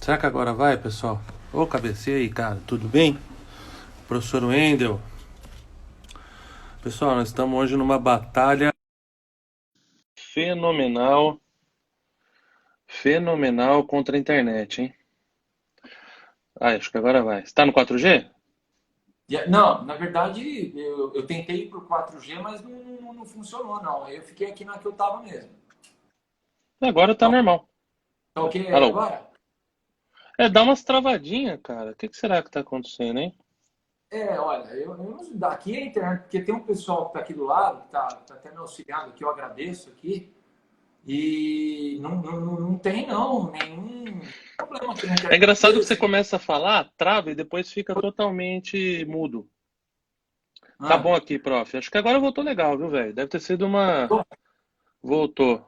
Será que agora vai, pessoal? Ô, cabeceira aí, cara, tudo bem? Professor Wendel. Pessoal, nós estamos hoje numa batalha fenomenal, fenomenal contra a internet, hein? Ah, acho que agora vai. Você tá no 4G? Não, na verdade, eu tentei ir para o 4G, mas não funcionou, não. Eu fiquei aqui na que eu estava mesmo. Agora tá Tá, normal. tá ok aí Alô? agora? É, dá umas travadinhas, cara. O que será que tá acontecendo, hein? Olha, eu não daqui a internet, porque tem um pessoal que está aqui do lado, que tá até me auxiliando, que eu agradeço aqui, e não tem, não, nenhum problema aqui na É internet. engraçado que você Eles, começa a falar, trava e depois fica totalmente mudo. Tá bom ah, aqui, prof. Acho que agora voltou legal, viu, velho? Deve ter sido uma. Voltou.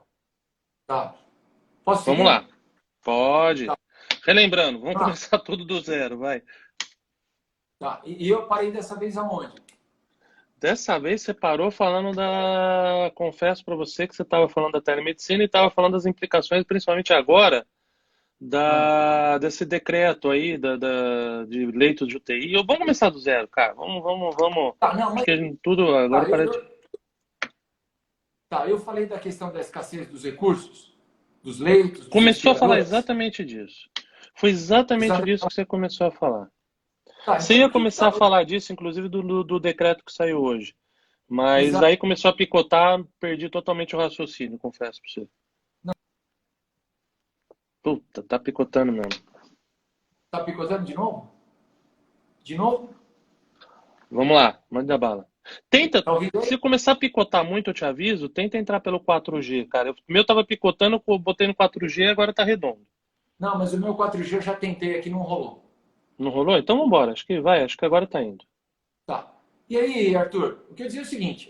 tá. Posso Vamos seguir? lá. Pode. Tá, Relembrando, vamos tá. começar tudo do zero, vai. Tá. E eu parei dessa vez aonde? Dessa vez você parou falando da. Confesso pra você que você estava falando da telemedicina e estava falando das implicações, principalmente agora, Ah, desse decreto aí de leitos de UTI. Vamos começar do zero, cara. Vamos. tá, não, Acho mas que a gente tudo agora tá, parece. eu falei da questão da escassez dos recursos, dos leitos, dos Começou a falar respiradores. exatamente disso. Foi exatamente Exatamente. disso que você começou a falar. Tá, Você então ia o que que começar a tá. falar disso, inclusive do decreto que saiu hoje. Mas Exa... aí começou a picotar, perdi totalmente o raciocínio, confesso pra você. Não, Puta, tá picotando mesmo. tá picotando de novo? De novo? Vamos lá, manda bala. Tenta, Tá ouvindo aí? se começar a picotar muito, eu te aviso, tenta entrar pelo 4G, cara. O meu tava picotando, eu botei no 4G e agora tá redondo. Não, mas o meu 4G eu já tentei aqui, não rolou. Não rolou? Então vambora, acho que vai, acho que agora tá indo. Tá. E aí, Arthur, o que eu dizia é o seguinte: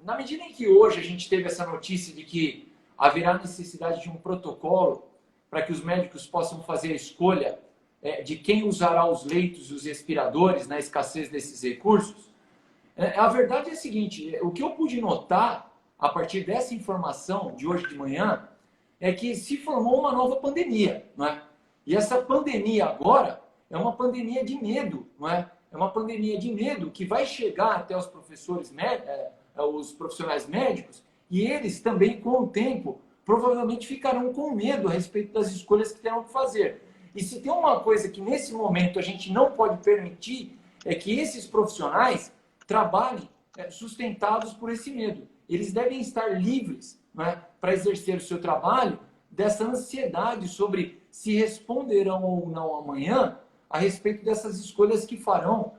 na medida em que hoje a gente teve essa notícia de que haverá necessidade de um protocolo para que os médicos possam fazer a escolha de quem usará os leitos e os respiradores na escassez desses recursos, a verdade é a seguinte: o que eu pude notar a partir dessa informação de hoje de manhã é que se formou uma nova pandemia, não é? E essa pandemia agora é uma pandemia de medo, não é? É uma pandemia de medo que vai chegar até os os profissionais médicos, e eles também, com o tempo, provavelmente ficarão com medo a respeito das escolhas que terão que fazer. E se tem uma coisa que nesse momento a gente não pode permitir, é que esses profissionais trabalhem sustentados por esse medo. Eles devem estar livres, né, para exercer o seu trabalho dessa ansiedade sobre se responderão ou não amanhã a respeito dessas escolhas que farão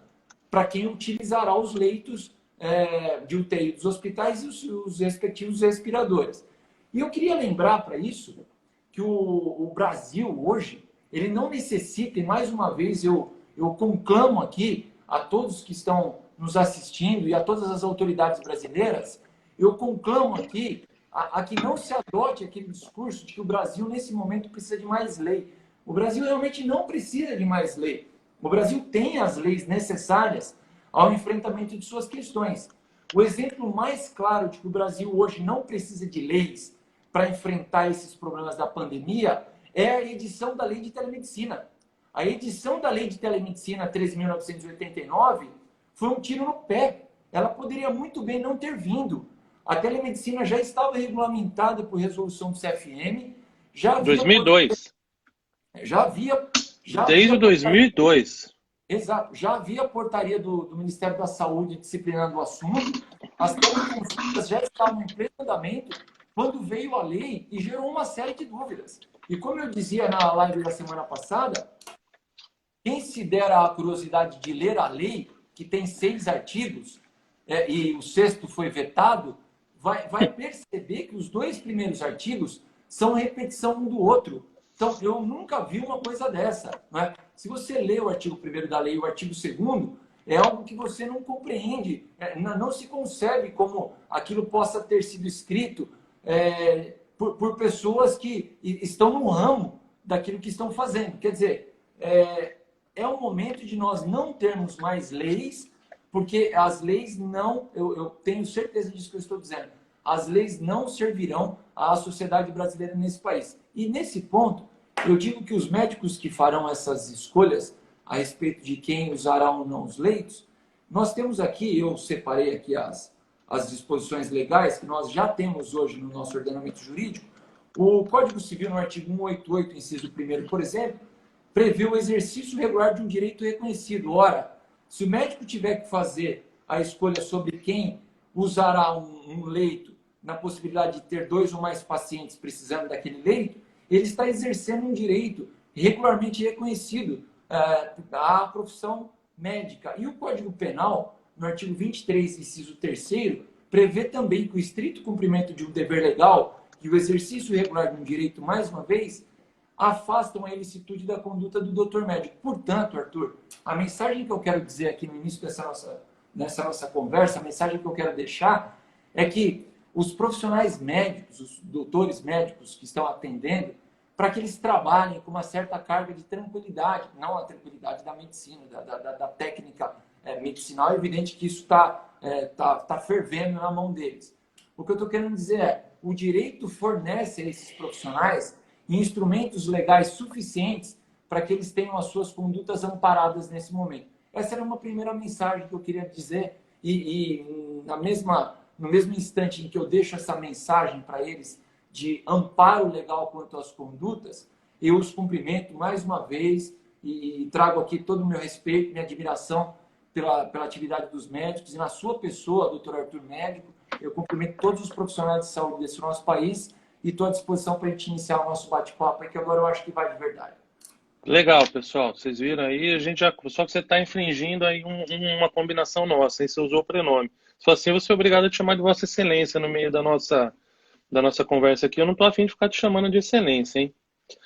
para quem utilizará os leitos de UTI dos hospitais e os respectivos respiradores. E eu queria lembrar para isso que o Brasil hoje, ele não necessita, e mais uma vez eu conclamo aqui a todos que estão nos assistindo e a todas as autoridades brasileiras, eu conclamo aqui a que não se adote aquele discurso de que o Brasil, nesse momento, precisa de mais lei. O Brasil realmente não precisa de mais lei. O Brasil tem as leis necessárias ao enfrentamento de suas questões. O exemplo mais claro de que o Brasil hoje não precisa de leis para enfrentar esses problemas da pandemia é a edição da lei de telemedicina. A edição da lei de telemedicina 13.989 foi um tiro no pé. Ela poderia muito bem não ter vindo. A telemedicina já estava regulamentada por resolução do CFM, já havia, 2002. já havia, já Desde havia o 2002. exato, já havia portaria do Ministério da Saúde disciplinando o assunto, as teleconsultas já estavam em pleno andamento quando veio a lei e gerou uma série de dúvidas. E como eu dizia na live da semana passada, quem se der a curiosidade de ler a lei, que tem 6 artigos, e o sexto foi vetado, vai perceber que os 2 primeiros artigos são repetição um do outro. Então, eu nunca vi uma coisa dessa. Não é? Se você lê o artigo 1º da lei e o artigo 2º, é algo que você não compreende, não se concebe como aquilo possa ter sido escrito por pessoas que estão no ramo daquilo que estão fazendo. Quer dizer, é o momento de nós não termos mais leis, porque as leis não, eu tenho certeza disso que eu estou dizendo, as leis não servirão à sociedade brasileira nesse país. E nesse ponto, Eu digo que os médicos que farão essas escolhas a respeito de quem usará ou não os leitos, nós temos aqui, eu separei aqui as disposições legais que nós já temos hoje no nosso ordenamento jurídico. O Código Civil, no artigo 188, inciso 1º, por exemplo, prevê o exercício regular de um direito reconhecido. Ora, se o médico tiver que fazer a escolha sobre quem usará um leito, na possibilidade de ter 2 ou mais pacientes precisando daquele leito, ele está exercendo um direito regularmente reconhecido à profissão médica. E o Código Penal, no artigo 23, inciso 3º, prevê também que o estrito cumprimento de um dever legal e o exercício regular de um direito, mais uma vez, afastam a ilicitude da conduta do doutor médico. Portanto, Arthur, a mensagem que eu quero dizer aqui no início dessa nossa conversa, a mensagem que eu quero deixar é que os profissionais médicos, os doutores médicos que estão atendendo, para que eles trabalhem com uma certa carga de tranquilidade, não a tranquilidade da medicina, da técnica medicinal. É evidente que isso tá fervendo na mão deles. O que eu estou querendo dizer é, o direito fornece a esses profissionais instrumentos legais suficientes para que eles tenham as suas condutas amparadas nesse momento. Essa era uma primeira mensagem que eu queria dizer no mesmo instante em que eu deixo essa mensagem para eles de amparo legal quanto às condutas, eu os cumprimento mais uma vez e trago aqui todo o meu respeito, minha admiração pela atividade dos médicos e na sua pessoa, doutor Arthur Médico, eu cumprimento todos os profissionais de saúde desse nosso país e estou à disposição para a gente iniciar o nosso bate-papo, que agora eu acho que vai de verdade. Legal, pessoal. Vocês viram aí, a gente já. Só que você está infringindo aí uma combinação nossa, hein? Você usou o prenome. Se for assim, você é obrigado a te chamar de Vossa Excelência no meio da nossa conversa aqui. Eu não estou afim de ficar te chamando de Excelência, hein?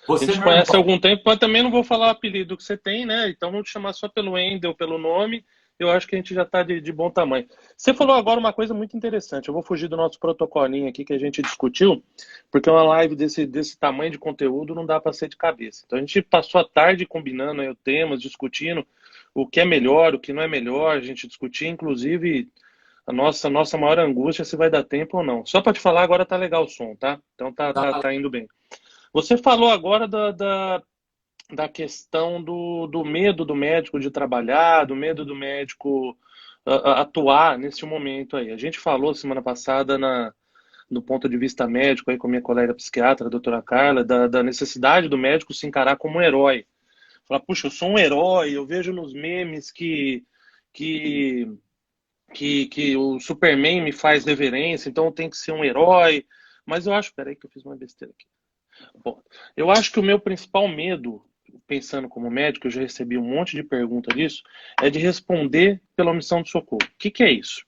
A Você, gente meu conhece há irmão, algum tempo, mas também não vou falar o apelido que você tem, né? Então vamos te chamar só pelo Wendel, pelo nome. Eu acho que a gente já está de bom tamanho. Você falou agora uma coisa muito interessante. Eu vou fugir do nosso protocolinho aqui que a gente discutiu, porque uma live desse tamanho de conteúdo não dá para ser de cabeça. Então a gente passou a tarde combinando aí os temas, discutindo o que é melhor, o que não é melhor. A gente discutia, inclusive, a nossa maior angústia se vai dar tempo ou não. Só para te falar, agora tá legal o som, tá? Então tá indo bem. Você falou agora da questão do medo do médico de trabalhar, do medo do médico atuar nesse momento aí. A gente falou semana passada do ponto de vista médico aí com a minha colega psiquiatra, a doutora Carla, da necessidade do médico se encarar como um herói. Falar, puxa, eu sou um herói, eu vejo nos memes que o Superman me faz reverência, então eu tenho que ser um herói. Mas eu acho, peraí que eu fiz uma besteira aqui. Bom, eu acho que o meu principal medo, pensando como médico, eu já recebi um monte de pergunta disso, é de responder pela omissão de socorro. O que é isso?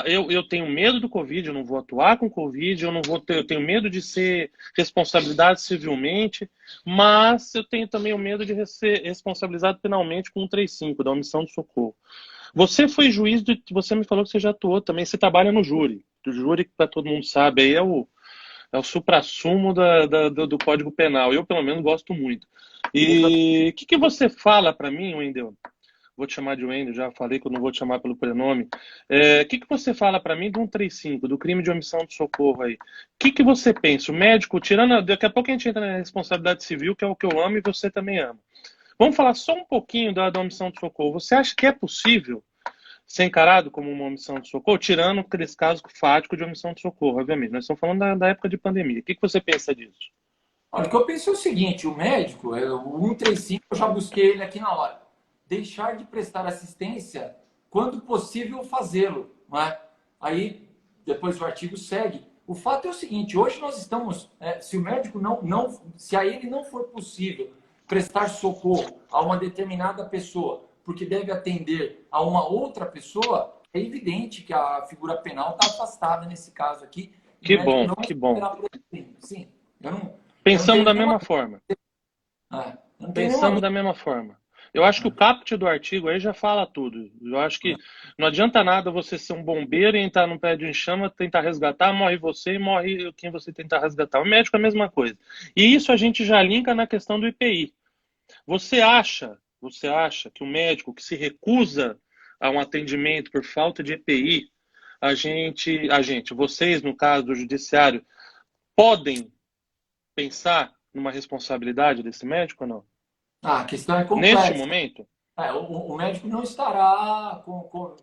Eu tenho medo do Covid, eu não vou atuar com Covid, eu tenho medo de ser responsabilizado civilmente, mas eu tenho também o medo de ser responsabilizado penalmente com o 135, da omissão de socorro. Você foi juiz, você me falou que você já atuou também, você trabalha no júri. O júri, que todo mundo sabe, aí é o suprassumo do Código Penal. Eu, pelo menos, gosto muito. E o que você fala para mim, Wendel? Vou te chamar de Wendel, já falei que eu não vou te chamar pelo prenome. O que você fala para mim do 135, do crime de omissão de socorro aí? O que você pensa? O médico, daqui a pouco a gente entra na responsabilidade civil, que é o que eu amo e você também ama. Vamos falar só um pouquinho da omissão de socorro. Você acha que é possível ser encarado como uma omissão de socorro, tirando aqueles casos fáticos de omissão de socorro, obviamente. Nós estamos falando da época de pandemia. O que você pensa disso? olha, o que eu penso é o seguinte, o médico, o 135, eu já busquei ele aqui na hora. Deixar de prestar assistência quando possível fazê-lo, não é? Aí, depois o artigo segue. O fato é o seguinte, hoje nós estamos, se o médico se a ele não for possível prestar socorro a uma determinada pessoa, porque deve atender a uma outra pessoa, é evidente que a figura penal está afastada nesse caso aqui. Que bom, que bom. Sim, eu não Pensamos tenho da nenhuma... mesma forma. eu não tenho nenhuma Pensamos da mesma forma. Eu acho que o caput do artigo aí já fala tudo. Eu acho que não adianta nada você ser um bombeiro e entrar num prédio em chama, tentar resgatar, morre você e morre quem você tentar resgatar. O médico é a mesma coisa. E isso a gente já linka na questão do IPI. Você acha que o médico que se recusa a um atendimento por falta de EPI, vocês, no caso do judiciário, podem pensar numa responsabilidade desse médico ou não? A questão é Neste complexa. momento? O médico não estará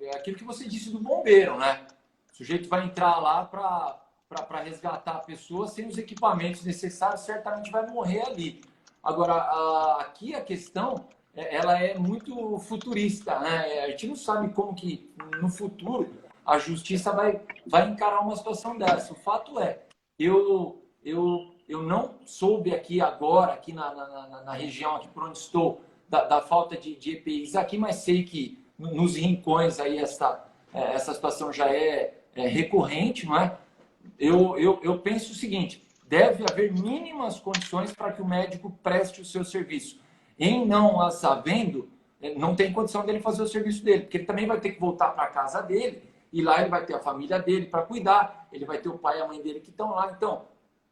é aquilo que você disse do bombeiro, né? O sujeito vai entrar lá para resgatar a pessoa sem os equipamentos necessários, certamente vai morrer ali. Agora, aqui a questão ela é muito futurista, né? A gente não sabe como que no futuro a justiça vai encarar uma situação dessa. O fato é, eu não soube aqui agora, aqui na região aqui por onde estou, da falta de EPIs aqui, mas sei que nos rincões aí essa situação já é recorrente, não é? Eu penso o seguinte, deve haver mínimas condições para que o médico preste o seu serviço. Em não as havendo, não tem condição dele fazer o serviço dele, porque ele também vai ter que voltar para a casa dele, e lá ele vai ter a família dele para cuidar, ele vai ter o pai e a mãe dele que estão lá. Então,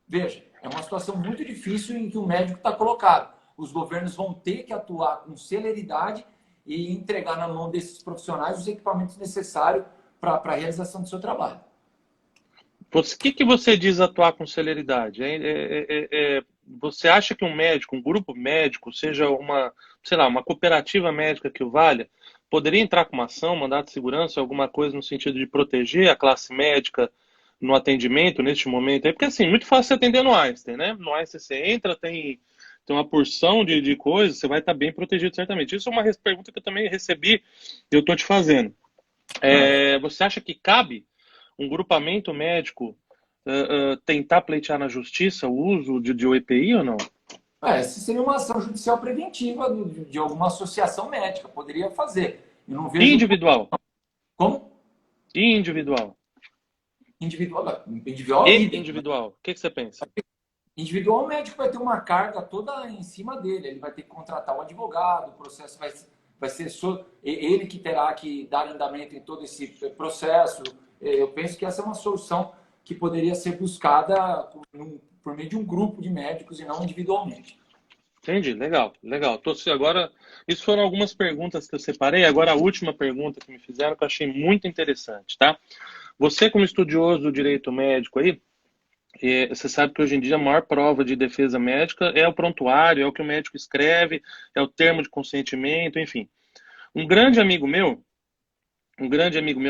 veja, é uma situação muito difícil em que o médico está colocado. Os governos vão ter que atuar com celeridade e entregar na mão desses profissionais os equipamentos necessários para a realização do seu trabalho. O que você diz atuar com celeridade? Você acha que um médico, um grupo médico, seja sei lá, uma cooperativa médica que o valha, poderia entrar com uma ação, mandato de segurança, alguma coisa no sentido de proteger a classe médica no atendimento neste momento? Porque assim, muito fácil você atender no Einstein, né? No Einstein você entra, tem uma porção de coisas, você vai estar bem protegido certamente. Isso é uma pergunta que eu também recebi e eu estou te fazendo. Você acha que cabe um grupamento médico tentar pleitear na justiça o uso de EPI ou não? Essa seria uma ação judicial preventiva de alguma associação médica, poderia fazer. Eu não vejo... Individual. Como? Individual. Individual. Individual. O que você pensa? Individual, o médico vai ter uma carga toda em cima dele. Ele vai ter que contratar o advogado, o processo vai ser ele que terá que dar andamento em todo esse processo. Eu penso que essa é uma solução que poderia ser buscada por meio de um grupo de médicos e não individualmente. Entendi, legal. Agora, isso foram algumas perguntas que eu separei. Agora, a última pergunta que me fizeram que eu achei muito interessante, tá? Você, como estudioso do direito médico aí, você sabe que hoje em dia a maior prova de defesa médica é o prontuário, é o que o médico escreve, é o termo de consentimento, enfim. Um grande amigo meu,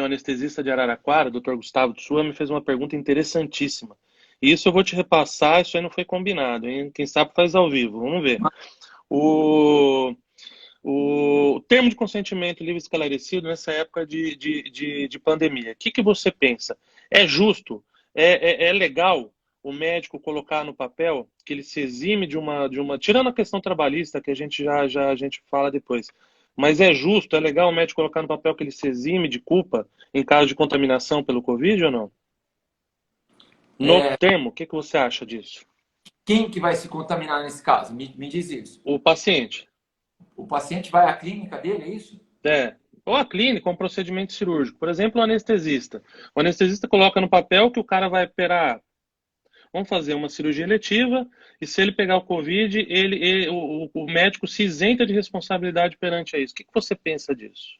anestesista de Araraquara, Dr. Gustavo de Sua, me fez uma pergunta interessantíssima. E isso eu vou te repassar, isso aí não foi combinado, hein? Quem sabe faz ao vivo, vamos ver. O termo de consentimento livre e esclarecido nessa época de pandemia. O que você pensa? É justo? É legal o médico colocar no papel que ele se exime de uma... Tirando a questão trabalhista, que a gente a gente fala depois. Mas é justo, é legal o médico colocar no papel que ele se exime de culpa em caso de contaminação pelo Covid ou não? No termo, o que você acha disso? Quem que vai se contaminar nesse caso? Me diz isso. O paciente. O paciente vai à clínica dele, é isso? Ou a clínica, um procedimento cirúrgico. Por exemplo, o anestesista. O anestesista coloca no papel que o cara vai operar. Vamos fazer uma cirurgia eletiva e se ele pegar o Covid, o médico se isenta de responsabilidade perante a isso. O que você pensa disso?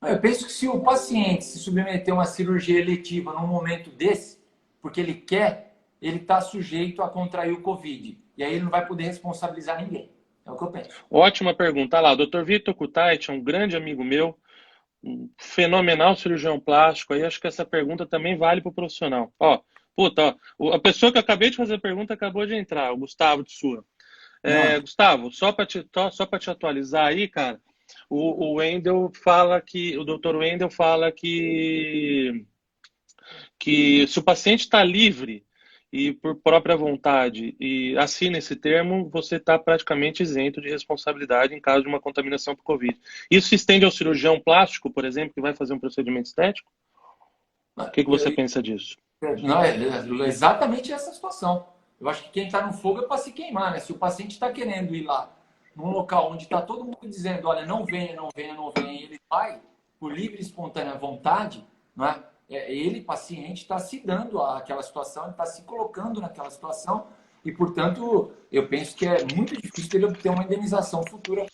Eu penso que se o paciente se submeter a uma cirurgia eletiva num momento desse, porque ele quer, ele está sujeito a contrair o Covid. E aí ele não vai poder responsabilizar ninguém. É o que eu penso. Ótima pergunta. Olha lá, o Dr. Vitor Kutait é um grande amigo meu, um fenomenal cirurgião plástico. Aí acho que essa pergunta também vale para o profissional. A pessoa que eu acabei de fazer a pergunta acabou de entrar, o Gustavo de Sua. Gustavo, só para te atualizar aí, cara, o Wendel fala que, o Dr. Wendel fala que se o paciente está livre e por própria vontade e assina esse termo, você está praticamente isento de responsabilidade em caso de uma contaminação por Covid. Isso se estende ao cirurgião plástico, por exemplo, que vai fazer um procedimento estético? O que você pensa disso? Não, é exatamente essa situação. Eu acho que quem está no fogo é para se queimar, né? Se o paciente está querendo ir lá num local onde está todo mundo dizendo, olha, não venha, e ele vai por livre e espontânea vontade, não é? Ele, paciente, está se dando àquela situação, ele está se colocando naquela situação e, portanto, eu penso que é muito difícil ele obter uma indenização futura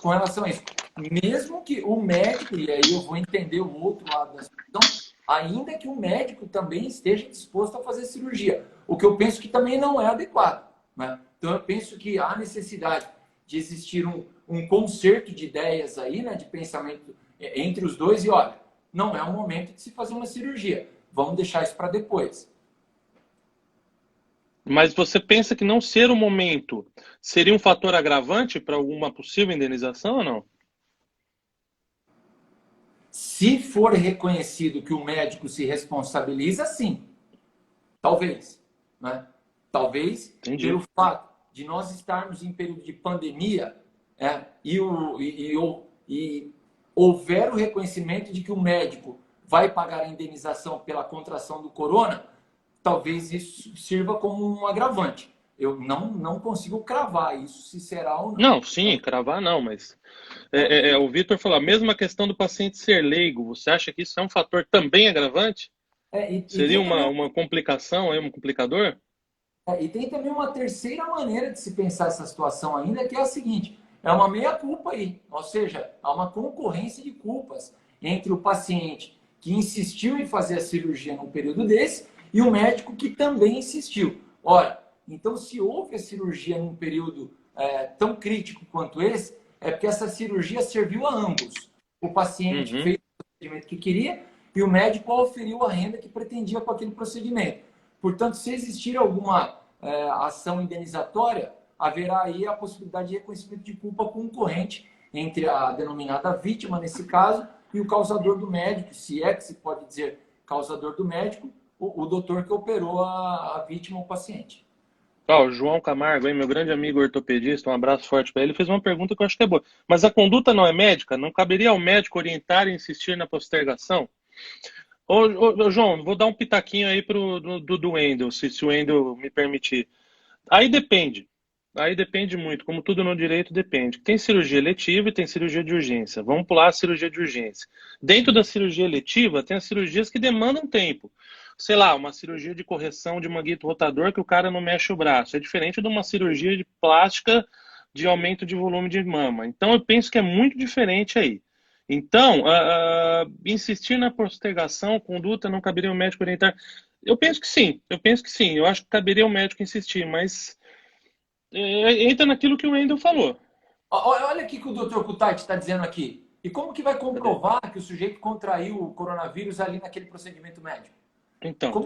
com relação a isso. Mesmo que o médico, e aí eu vou entender o outro lado da situação, ainda que o médico também esteja disposto a fazer cirurgia. O que eu penso que também não é adequado, né? Então, eu penso que há necessidade de existir um concerto de ideias aí, né, de pensamento entre os dois. E olha, não é o momento de se fazer uma cirurgia. Vamos deixar isso para depois. Mas você pensa que não ser o momento seria um fator agravante para alguma possível indenização ou não? Se for reconhecido que o médico se responsabiliza, sim. Talvez. Né? Talvez, Entendi. pelo fato de nós estarmos em período de pandemia e houver o reconhecimento de que o médico vai pagar a indenização pela contração do corona, talvez isso sirva como um agravante. Eu não consigo cravar isso, se será ou não. Não, sim, cravar não, mas o Vitor falou, a mesma questão do paciente ser leigo, você acha que isso é um fator também agravante? E Seria tem também uma complicação aí, um complicador? E tem também uma terceira maneira de se pensar essa situação ainda, que é a seguinte: é uma meia-culpa aí, ou seja, há uma concorrência de culpas entre o paciente que insistiu em fazer a cirurgia num período desse e o médico que também insistiu. Ora, então se houve a cirurgia num período tão crítico quanto esse, é porque essa cirurgia serviu a ambos. O paciente Uhum. fez o procedimento que queria e o médico oferiu a renda que pretendia com aquele procedimento. Portanto, se existir alguma ação indenizatória, haverá aí a possibilidade de reconhecimento de culpa concorrente entre a denominada vítima, nesse caso, e o causador do médico, se é que se pode dizer causador do médico, o doutor que operou a vítima ou paciente. Ó, o João Camargo, aí, meu grande amigo ortopedista, um abraço forte para ele, fez uma pergunta que eu acho que é boa. Mas a conduta não é médica? Não caberia ao médico orientar e insistir na postergação? Ô, João, vou dar um pitaquinho aí do Wendel, se o Wendel me permitir. Aí depende. Aí depende muito. Como tudo no direito, depende. Tem cirurgia eletiva e tem cirurgia de urgência. Vamos pular a cirurgia de urgência. Dentro da cirurgia eletiva, tem as cirurgias que demandam tempo. Sei lá, uma cirurgia de correção de manguito rotador que o cara não mexe o braço. É diferente de uma cirurgia de plástica de aumento de volume de mama. Então, eu penso que é muito diferente aí. Então, insistir na postergação, conduta, não caberia o médico orientar. Eu penso que sim, eu penso que sim. Eu acho que caberia o médico insistir, mas entra naquilo que o Wendel falou. Olha o que o doutor Kutait está dizendo aqui. E como que vai Cadê? comprovar que o sujeito contraiu o coronavírus ali naquele procedimento médico? Então,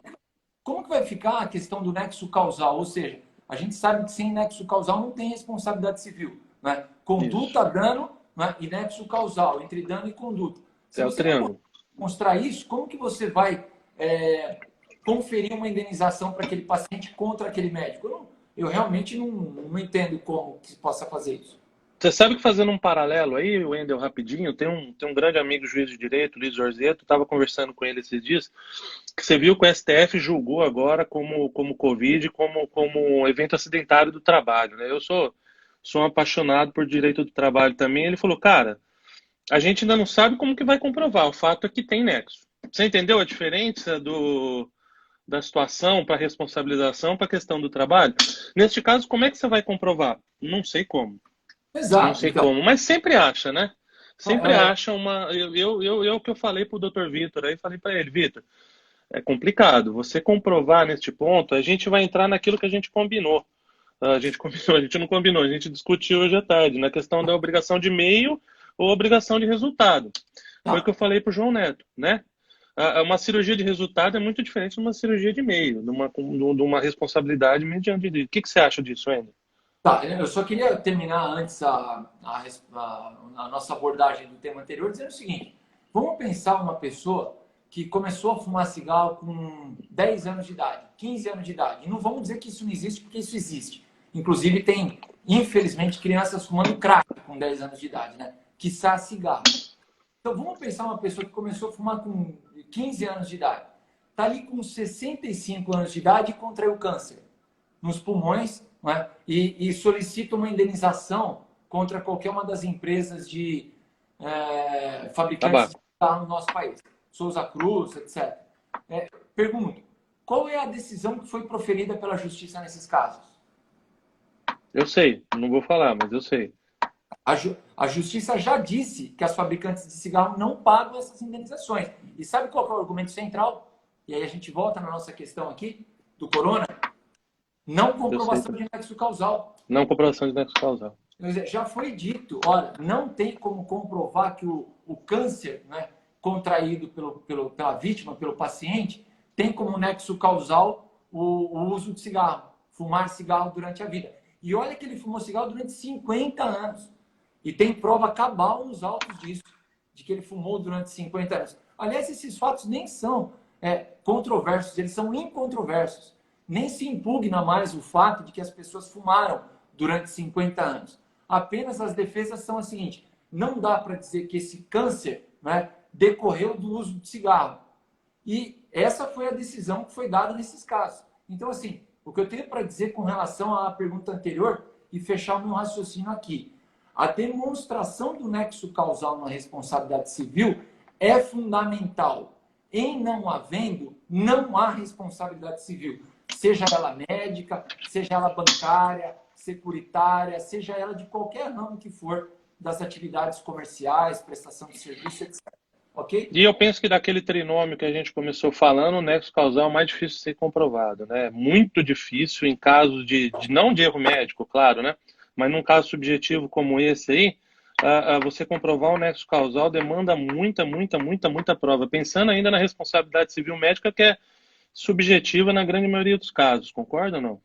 Como que vai ficar a questão do nexo causal? Ou seja, a gente sabe que sem nexo causal não tem responsabilidade civil. Né? isso. Conduta, dano, né? E nexo causal, entre dano e conduta. Se É o você não triângulo. mostrar isso, como que você vai conferir uma indenização para aquele paciente contra aquele médico? Eu realmente não entendo como que se possa fazer isso. Você sabe que fazendo um paralelo aí, Wendel, rapidinho, tem um grande amigo juiz de direito, Luiz Orzeto, estava conversando com ele esses dias, que você viu que o STF julgou agora como Covid, como um evento acidentário do trabalho, né? Eu sou um apaixonado por direito do trabalho também. Ele falou, cara, a gente ainda não sabe como que vai comprovar, o fato é que tem nexo. Você entendeu a diferença da situação para responsabilização para a questão do trabalho? Neste caso, como é que você vai comprovar? Não sei como. Não Exato. sei Então, como, mas sempre acha, né? Sempre é, acha uma. Eu que eu falei pro Dr. Vitor, aí falei para ele, Vitor, é complicado. Você comprovar neste ponto, a gente vai entrar naquilo que a gente combinou. A gente combinou, a gente não combinou, a gente discutiu hoje à tarde, na questão da obrigação de meio ou obrigação de resultado. Foi o que tá. eu falei pro João Neto, né? Uma cirurgia de resultado é muito diferente de uma cirurgia de meio, de uma responsabilidade mediante. O que você acha disso, Wendel? Tá, eu só queria terminar antes a nossa abordagem do tema anterior dizendo o seguinte: vamos pensar uma pessoa que começou a fumar cigarro com 10 anos de idade, 15 anos de idade. E não vamos dizer que isso não existe, porque isso existe. Inclusive, tem, infelizmente, crianças fumando crack com 10 anos de idade, né? Quiçá cigarro. Então, vamos pensar uma pessoa que começou a fumar com 15 anos de idade. Está ali com 65 anos de idade e contraiu câncer nos pulmões, né? E solicita uma indenização contra qualquer uma das empresas de fabricantes de Tabaco. cigarro no nosso país, Souza Cruz, etc. Pergunto, qual é a decisão que foi proferida pela justiça nesses casos? Eu sei, não vou falar, mas eu sei. A justiça já disse que as fabricantes de cigarro não pagam essas indenizações. E sabe qual é o argumento central? E aí a gente volta na nossa questão aqui do corona. Não Eu sei. comprovação de nexo causal. Não comprovação de nexo causal. Quer dizer, já foi dito, olha, não tem como comprovar que o câncer, né, contraído pela vítima, pelo paciente, tem como nexo causal o uso de cigarro, fumar cigarro durante a vida. E olha que ele fumou cigarro durante 50 anos. E tem prova cabal nos autos disso, de que ele fumou durante 50 anos. Aliás, esses fatos nem são controversos, eles são incontroversos. Nem se impugna mais o fato de que as pessoas fumaram durante 50 anos. Apenas as defesas são as seguintes: não dá para dizer que esse câncer, né, decorreu do uso de cigarro. E essa foi a decisão que foi dada nesses casos. Então, assim, o que eu tenho para dizer com relação à pergunta anterior e fechar o meu raciocínio aqui: a demonstração do nexo causal na responsabilidade civil é fundamental. Em não havendo, não há responsabilidade civil. Seja ela médica, seja ela bancária, securitária, seja ela de qualquer ramo que for das atividades comerciais, prestação de serviço, etc. Ok? E eu penso que daquele trinômio que a gente começou falando, o nexo causal é o mais difícil de ser comprovado, né? Muito difícil em casos não de erro médico, claro, né? Mas num caso subjetivo como esse aí, você comprovar o nexo causal demanda muita prova. Pensando ainda na responsabilidade civil médica, que é subjetiva na grande maioria dos casos, concorda ou não?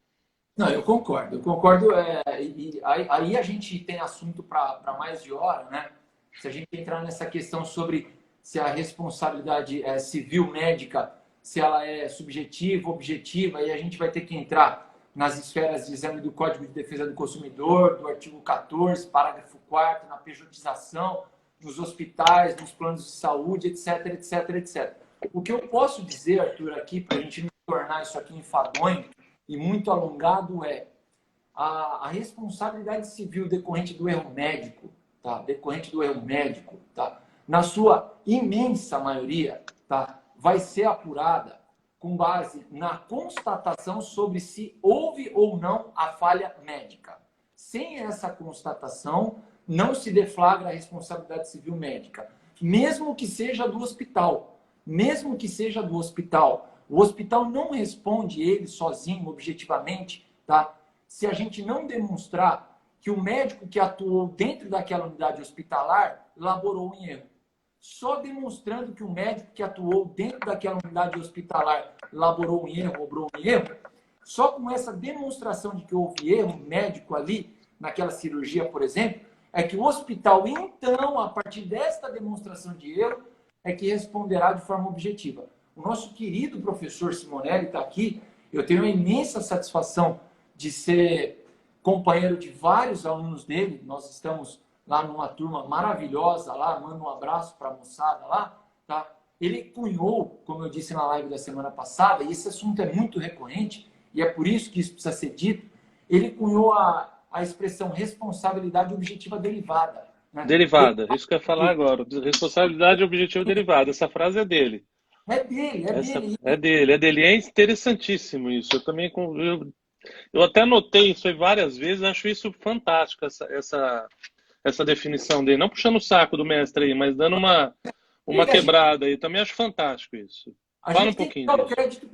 Não, eu concordo. Eu concordo. E aí a gente tem assunto para mais de hora, né? Se a gente entrar nessa questão sobre se a responsabilidade civil médica, se ela é subjetiva, objetiva, aí a gente vai ter que entrar nas esferas de exame do Código de Defesa do Consumidor, do artigo 14, parágrafo 4º, na pejotização, nos hospitais, nos planos de saúde, etc, etc, etc. O que eu posso dizer, Arthur, aqui, para a gente não tornar isso aqui enfadonho e muito alongado, é a responsabilidade civil decorrente do erro médico, tá? Decorrente do erro médico, tá? Na sua imensa maioria, tá? Vai ser apurada com base na constatação sobre se houve ou não a falha médica. Sem essa constatação, não se deflagra a responsabilidade civil médica, mesmo que seja do hospital. Mesmo que seja do hospital. O hospital não responde ele sozinho, objetivamente, tá? Se a gente não demonstrar que o médico que atuou dentro daquela unidade hospitalar laborou em erro. Só demonstrando que o médico que atuou dentro daquela unidade hospitalar laborou em erro, obrou em erro, só com essa demonstração de que houve erro médico ali, naquela cirurgia, por exemplo, é que o hospital, então, a partir desta demonstração de erro, é que responderá de forma objetiva. O nosso querido professor Simonelli está aqui. Eu tenho uma imensa satisfação de ser companheiro de vários alunos dele. Nós estamos lá numa turma maravilhosa lá, mando um abraço para a moçada lá, tá? Ele cunhou, como eu disse na live da semana passada, e esse assunto é muito recorrente, e é por isso que isso precisa ser dito, ele cunhou a expressão responsabilidade objetiva derivada. Né? Derivada, isso que eu ia falar agora. Responsabilidade objetiva derivada. Essa frase é dele. É dele, é dele. É dele. É interessantíssimo isso. Eu também eu até notei isso aí várias vezes, acho isso fantástico, essa definição dele. Não puxando o saco do mestre aí, mas dando uma quebrada aí. Também acho fantástico isso. Fala um pouquinho disso. A gente tem que dar o disso. crédito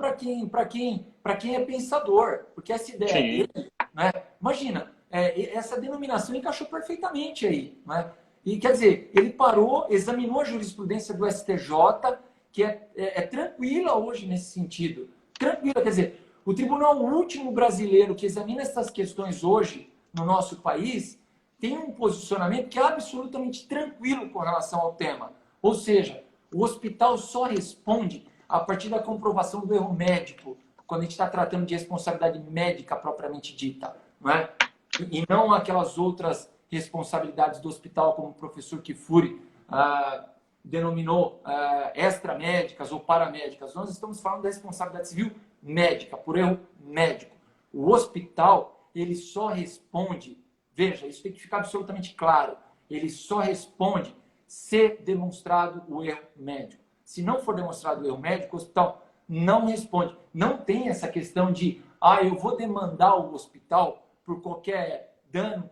para quem é pensador, porque essa ideia dele, né? Imagina, essa denominação encaixou perfeitamente aí, né? E quer dizer, ele parou, examinou a jurisprudência do STJ, que é tranquila hoje nesse sentido. Tranquila, quer dizer, o tribunal último brasileiro que examina essas questões hoje no nosso país tem um posicionamento que é absolutamente tranquilo com relação ao tema. Ou seja, o hospital só responde a partir da comprovação do erro médico, quando a gente está tratando de responsabilidade médica propriamente dita, não é? E não aquelas outras responsabilidades do hospital, como o professor Kifuri denominou extramédicas ou paramédicas. Nós estamos falando da responsabilidade civil médica, por erro médico. O hospital, ele só responde, veja, isso tem que ficar absolutamente claro, ele só responde se demonstrado o erro médico. Se não for demonstrado o erro médico, o hospital não responde. Não tem essa questão de, eu vou demandar o hospital por qualquer dano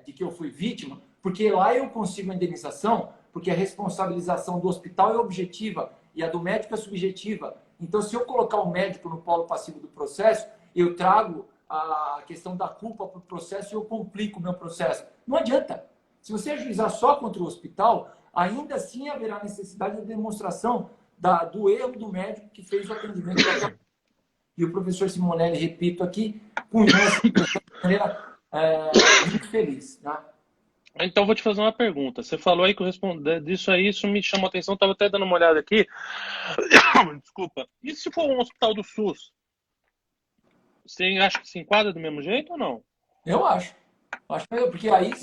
de que eu fui vítima, porque lá eu consigo a indenização, porque a responsabilização do hospital é objetiva e a do médico é subjetiva. Então, se eu colocar o médico no polo passivo do processo, eu trago a questão da culpa para o processo e eu complico o meu processo. Não adianta. Se você ajuizar só contra o hospital, ainda assim haverá necessidade de demonstração do erro do médico que fez o atendimento. E o professor Simonelli, repito aqui, punhou de maneira muito feliz. Né? Então, vou te fazer uma pergunta. Você falou aí que eu respondi disso aí, isso me chamou a atenção, estava até dando uma olhada aqui. Desculpa. E se for um hospital do SUS? Você acha que se enquadra do mesmo jeito ou não? Eu acho. Porque aí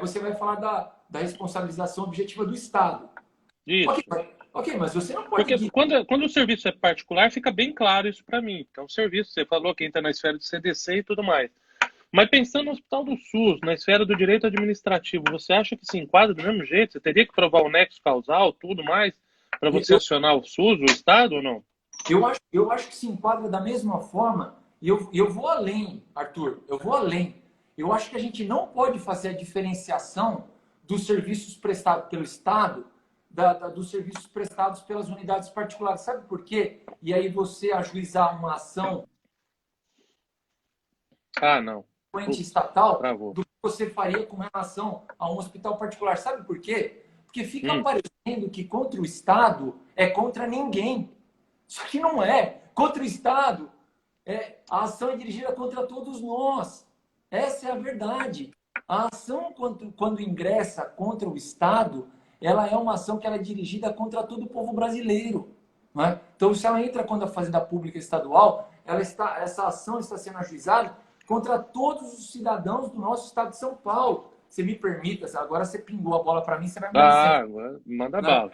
você vai falar da responsabilização objetiva do Estado. Isso. Ok, mas você não pode... Porque quando o serviço é particular, fica bem claro isso para mim. Que é um serviço, você falou que entra na esfera do CDC e tudo mais. Mas pensando no hospital do SUS, na esfera do direito administrativo, você acha que se enquadra do mesmo jeito? Você teria que provar o nexo causal, tudo mais, para você acionar o SUS, o Estado ou não? Eu acho que se enquadra da mesma forma, e eu vou além, Arthur, eu vou além. Eu acho que a gente não pode fazer a diferenciação dos serviços prestados pelo Estado dos serviços prestados pelas unidades particulares. Sabe por quê? E aí você ajuizar uma ação não. estatal Travou. do que você faria com relação a um hospital particular. Sabe por quê? Porque fica parecendo que contra o Estado é contra ninguém. Só que não é. Contra o Estado, a ação é dirigida contra todos nós. Essa é a verdade. A ação, quando ingressa contra o Estado, ela é uma ação que ela é dirigida contra todo o povo brasileiro. Não é? Então, se ela entra contra a Fazenda Pública Estadual, essa ação está sendo ajuizada contra todos os cidadãos do nosso estado de São Paulo. Você me permita, agora você pingou a bola para mim, você vai me dar agora manda bala.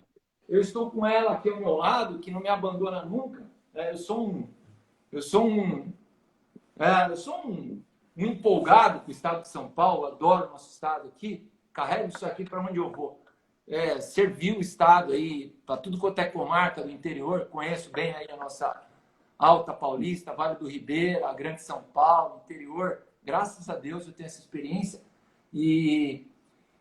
Eu estou com ela aqui ao meu lado, que não me abandona nunca. Eu sou um empolgado com o estado de São Paulo, adoro o nosso estado aqui, carrego isso aqui para onde eu vou. Servi o estado aí para tudo quanto é comarca do interior, conheço bem aí a nossa Alta Paulista, Vale do Ribeira, a Grande São Paulo, interior. Graças a Deus eu tenho essa experiência. E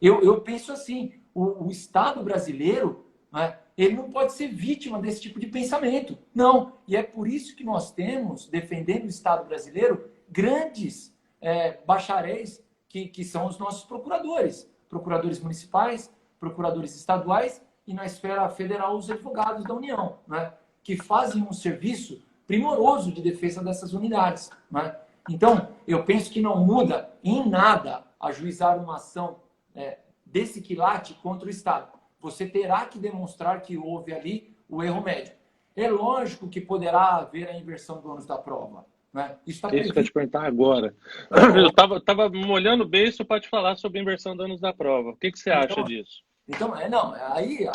eu penso assim, o Estado brasileiro, né, ele não pode ser vítima desse tipo de pensamento. Não. E é por isso que nós temos, defendendo o Estado brasileiro, grandes bacharéis que são os nossos procuradores. Procuradores municipais, procuradores estaduais e, na esfera federal, os advogados da União, né, que fazem um serviço primoroso de defesa dessas unidades. Né? Então, eu penso que não muda em nada ajuizar uma ação desse quilate contra o Estado. Você terá que demonstrar que houve ali o erro médico. É lógico que poderá haver a inversão do ônus da prova. Né? Isso que eu ia te perguntar agora. Eu estava molhando o beiço para te falar sobre a inversão do ônus da prova. O que você acha disso? Então, aí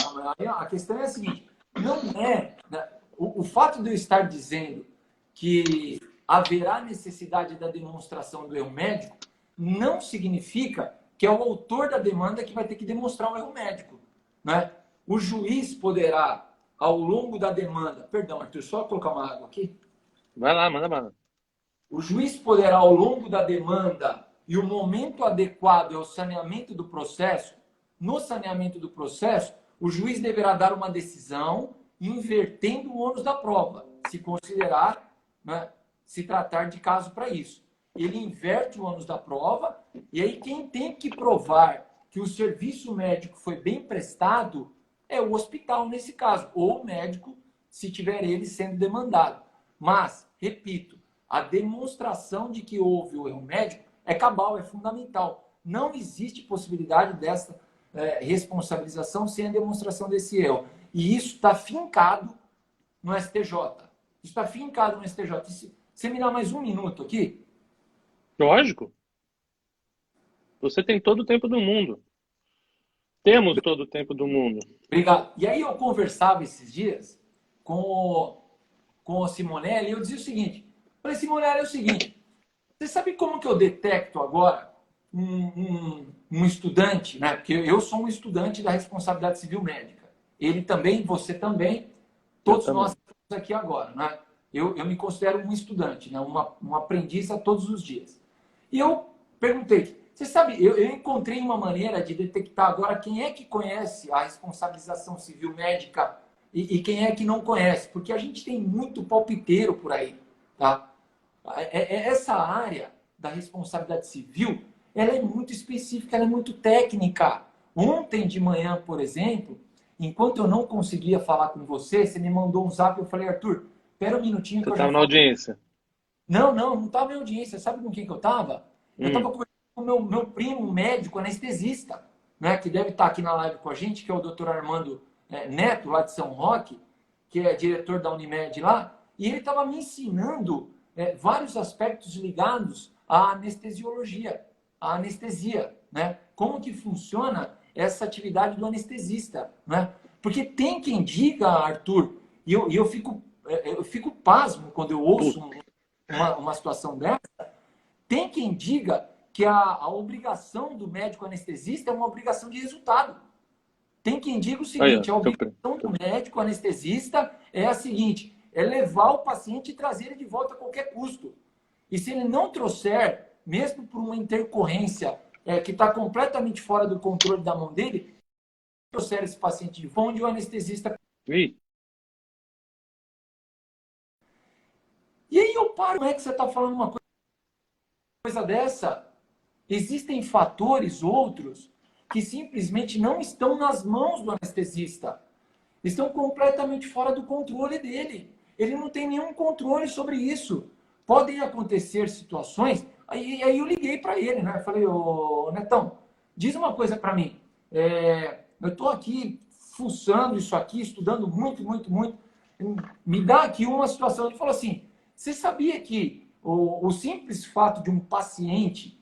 a questão é a seguinte, não é... Né, o fato de eu estar dizendo que haverá necessidade da demonstração do erro médico não significa que é o autor da demanda que vai ter que demonstrar o erro médico. Né? O juiz poderá, ao longo da demanda... Perdão, Arthur, só colocar uma água aqui. Vai lá, manda bala. O juiz poderá, ao longo da demanda, e o momento adequado é o saneamento do processo, no saneamento do processo, o juiz deverá dar uma decisão invertendo o ônus da prova, se considerar, né, se tratar de caso para isso. Ele inverte o ônus da prova, e aí quem tem que provar que o serviço médico foi bem prestado é o hospital, nesse caso, ou o médico, se tiver ele sendo demandado. Mas, repito, a demonstração de que houve o erro médico é cabal, é fundamental. Não existe possibilidade dessa responsabilização sem a demonstração desse erro. E isso está fincado no STJ. Isso está fincado no STJ. Você me dá mais um minuto aqui? Lógico. Você tem todo o tempo do mundo. Temos todo o tempo do mundo. Obrigado. E aí eu conversava esses dias com o Simonelli e eu dizia o seguinte. Falei, Simonelli, é o seguinte. Você sabe como que eu detecto agora um estudante, né? Porque eu sou um estudante da responsabilidade civil médica. Ele também, você também, todos nós estamos aqui agora, né? Eu me considero um estudante, né? Um aprendiz a todos os dias. E eu perguntei, você sabe, eu encontrei uma maneira de detectar agora quem é que conhece a responsabilização civil médica e quem é que não conhece, porque a gente tem muito palpiteiro por aí, tá? Essa área da responsabilidade civil, ela é muito específica, ela é muito técnica. Ontem de manhã, por exemplo, enquanto eu não conseguia falar com você, você me mandou um zap, eu falei, Arthur, espera um minutinho Você que eu já estava na falo. audiência. Não estava em audiência. Sabe com quem que eu estava? Eu estava Hum. conversando com o meu primo médico anestesista, né, que deve estar aqui na live com a gente, que é o Dr. Armando Neto, lá de São Roque, que é diretor da Unimed lá, e ele estava me ensinando vários aspectos ligados à anestesiologia, à anestesia, né? Como que funciona essa atividade do anestesista, né? Porque tem quem diga, Arthur, e eu fico pasmo quando eu ouço Puta. uma situação dessa, tem quem diga que a obrigação do médico anestesista é uma obrigação de resultado. Tem quem diga o Aí, ó, seguinte, a teu primo. obrigação do médico anestesista é a seguinte, é levar o paciente e trazer ele de volta a qualquer custo. E se ele não trouxer, mesmo por uma intercorrência que está completamente fora do controle da mão dele, trouxer esse paciente de volta, onde o anestesista... Ih. E aí eu paro, como é que você está falando uma coisa dessa? Existem fatores outros que simplesmente não estão nas mãos do anestesista. Estão completamente fora do controle dele. Ele não tem nenhum controle sobre isso. Podem acontecer situações... Aí eu liguei para ele, né? Eu falei, ô Netão, diz uma coisa para mim. Eu estou aqui fuçando isso aqui, estudando muito, muito, muito. Me dá aqui uma situação. Ele falou assim, você sabia que o simples fato de um paciente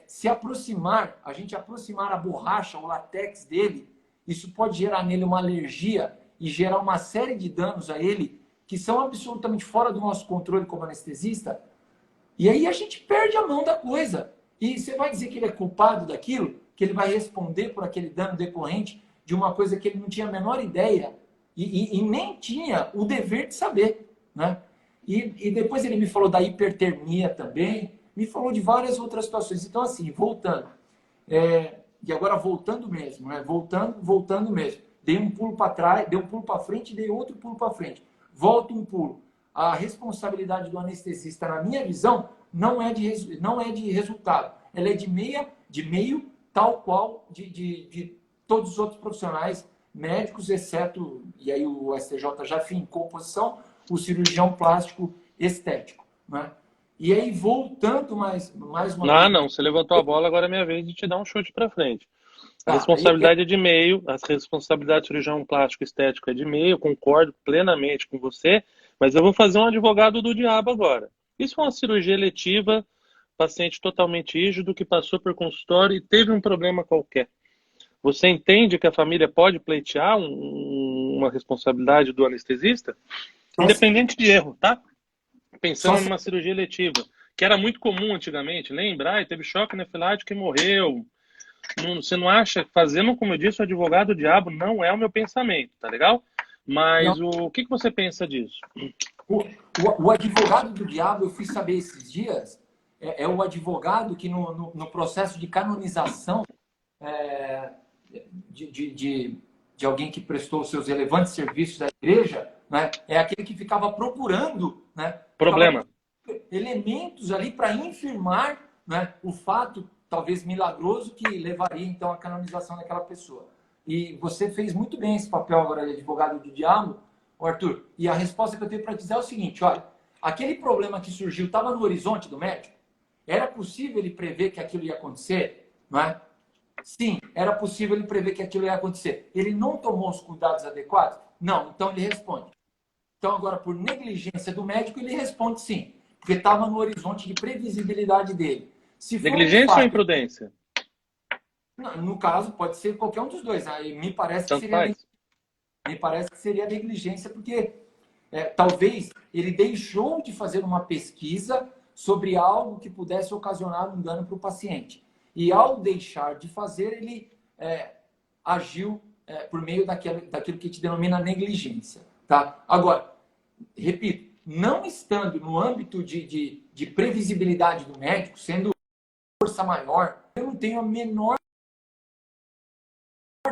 se aproximar, a gente aproximar a borracha, o látex dele, isso pode gerar nele uma alergia e gerar uma série de danos a ele que são absolutamente fora do nosso controle como anestesista? E aí a gente perde a mão da coisa. E você vai dizer que ele é culpado daquilo? Que ele vai responder por aquele dano decorrente de uma coisa que ele não tinha a menor ideia e nem tinha o dever de saber, né? E depois ele me falou da hipertermia também, me falou de várias outras situações. Então, assim, voltando. E agora voltando mesmo, né? Voltando mesmo. Dei um pulo para trás, dei um pulo para frente, dei outro pulo para frente. Volto um pulo. A responsabilidade do anestesista, na minha visão, não é de resultado. Ela é de meio, tal qual de todos os outros profissionais médicos, exceto, e aí o STJ já fincou posição, o cirurgião plástico estético, né? E aí, voltando mais uma Ah, vez... não. Você levantou a bola, agora é minha vez de te dar um chute para frente. A Tá, responsabilidade é de meio, a responsabilidade do cirurgião plástico estético é de meio, eu concordo plenamente com você, mas eu vou fazer um advogado do diabo agora. Isso é uma cirurgia eletiva, paciente totalmente rígido que passou por consultório e teve um problema qualquer. Você entende que a família pode pleitear uma responsabilidade do anestesista? Independente de erro, tá? só Pensando numa cirurgia eletiva, que era muito comum antigamente, lembra? Teve choque anafilático e morreu. Você não acha, fazendo como eu disse, o advogado do diabo não é o meu pensamento, tá legal? não, Mas o que você pensa disso? o advogado do diabo, eu fui saber esses dias, é o advogado que no processo de canonização é, de alguém que prestou os seus relevantes serviços à igreja, né, é aquele que ficava procurando, né, Problema. elementos ali para infirmar, né, o fato, talvez milagroso, que levaria então à canonização daquela pessoa. E você fez muito bem esse papel agora de advogado do diabo, Arthur. E a resposta que eu tenho para dizer é o seguinte, olha, aquele problema que surgiu estava no horizonte do médico? Era possível ele prever que aquilo ia acontecer? Não é? Sim, era possível ele prever que aquilo ia acontecer. Ele não tomou os cuidados adequados? Não, então ele responde. Então, agora, por negligência do médico, ele responde sim, porque estava no horizonte de previsibilidade dele. Se for um Negligência ou fato, imprudência? no caso, pode ser qualquer um dos dois. Aí me parece que Tanto seria, faz. me parece que seria negligência, porque talvez ele deixou de fazer uma pesquisa sobre algo que pudesse ocasionar um dano para o paciente. E ao deixar de fazer, ele agiu por meio daquilo que te denomina negligência. Tá? Agora, repito, não estando no âmbito de previsibilidade do médico, sendo força maior, eu não tenho a menor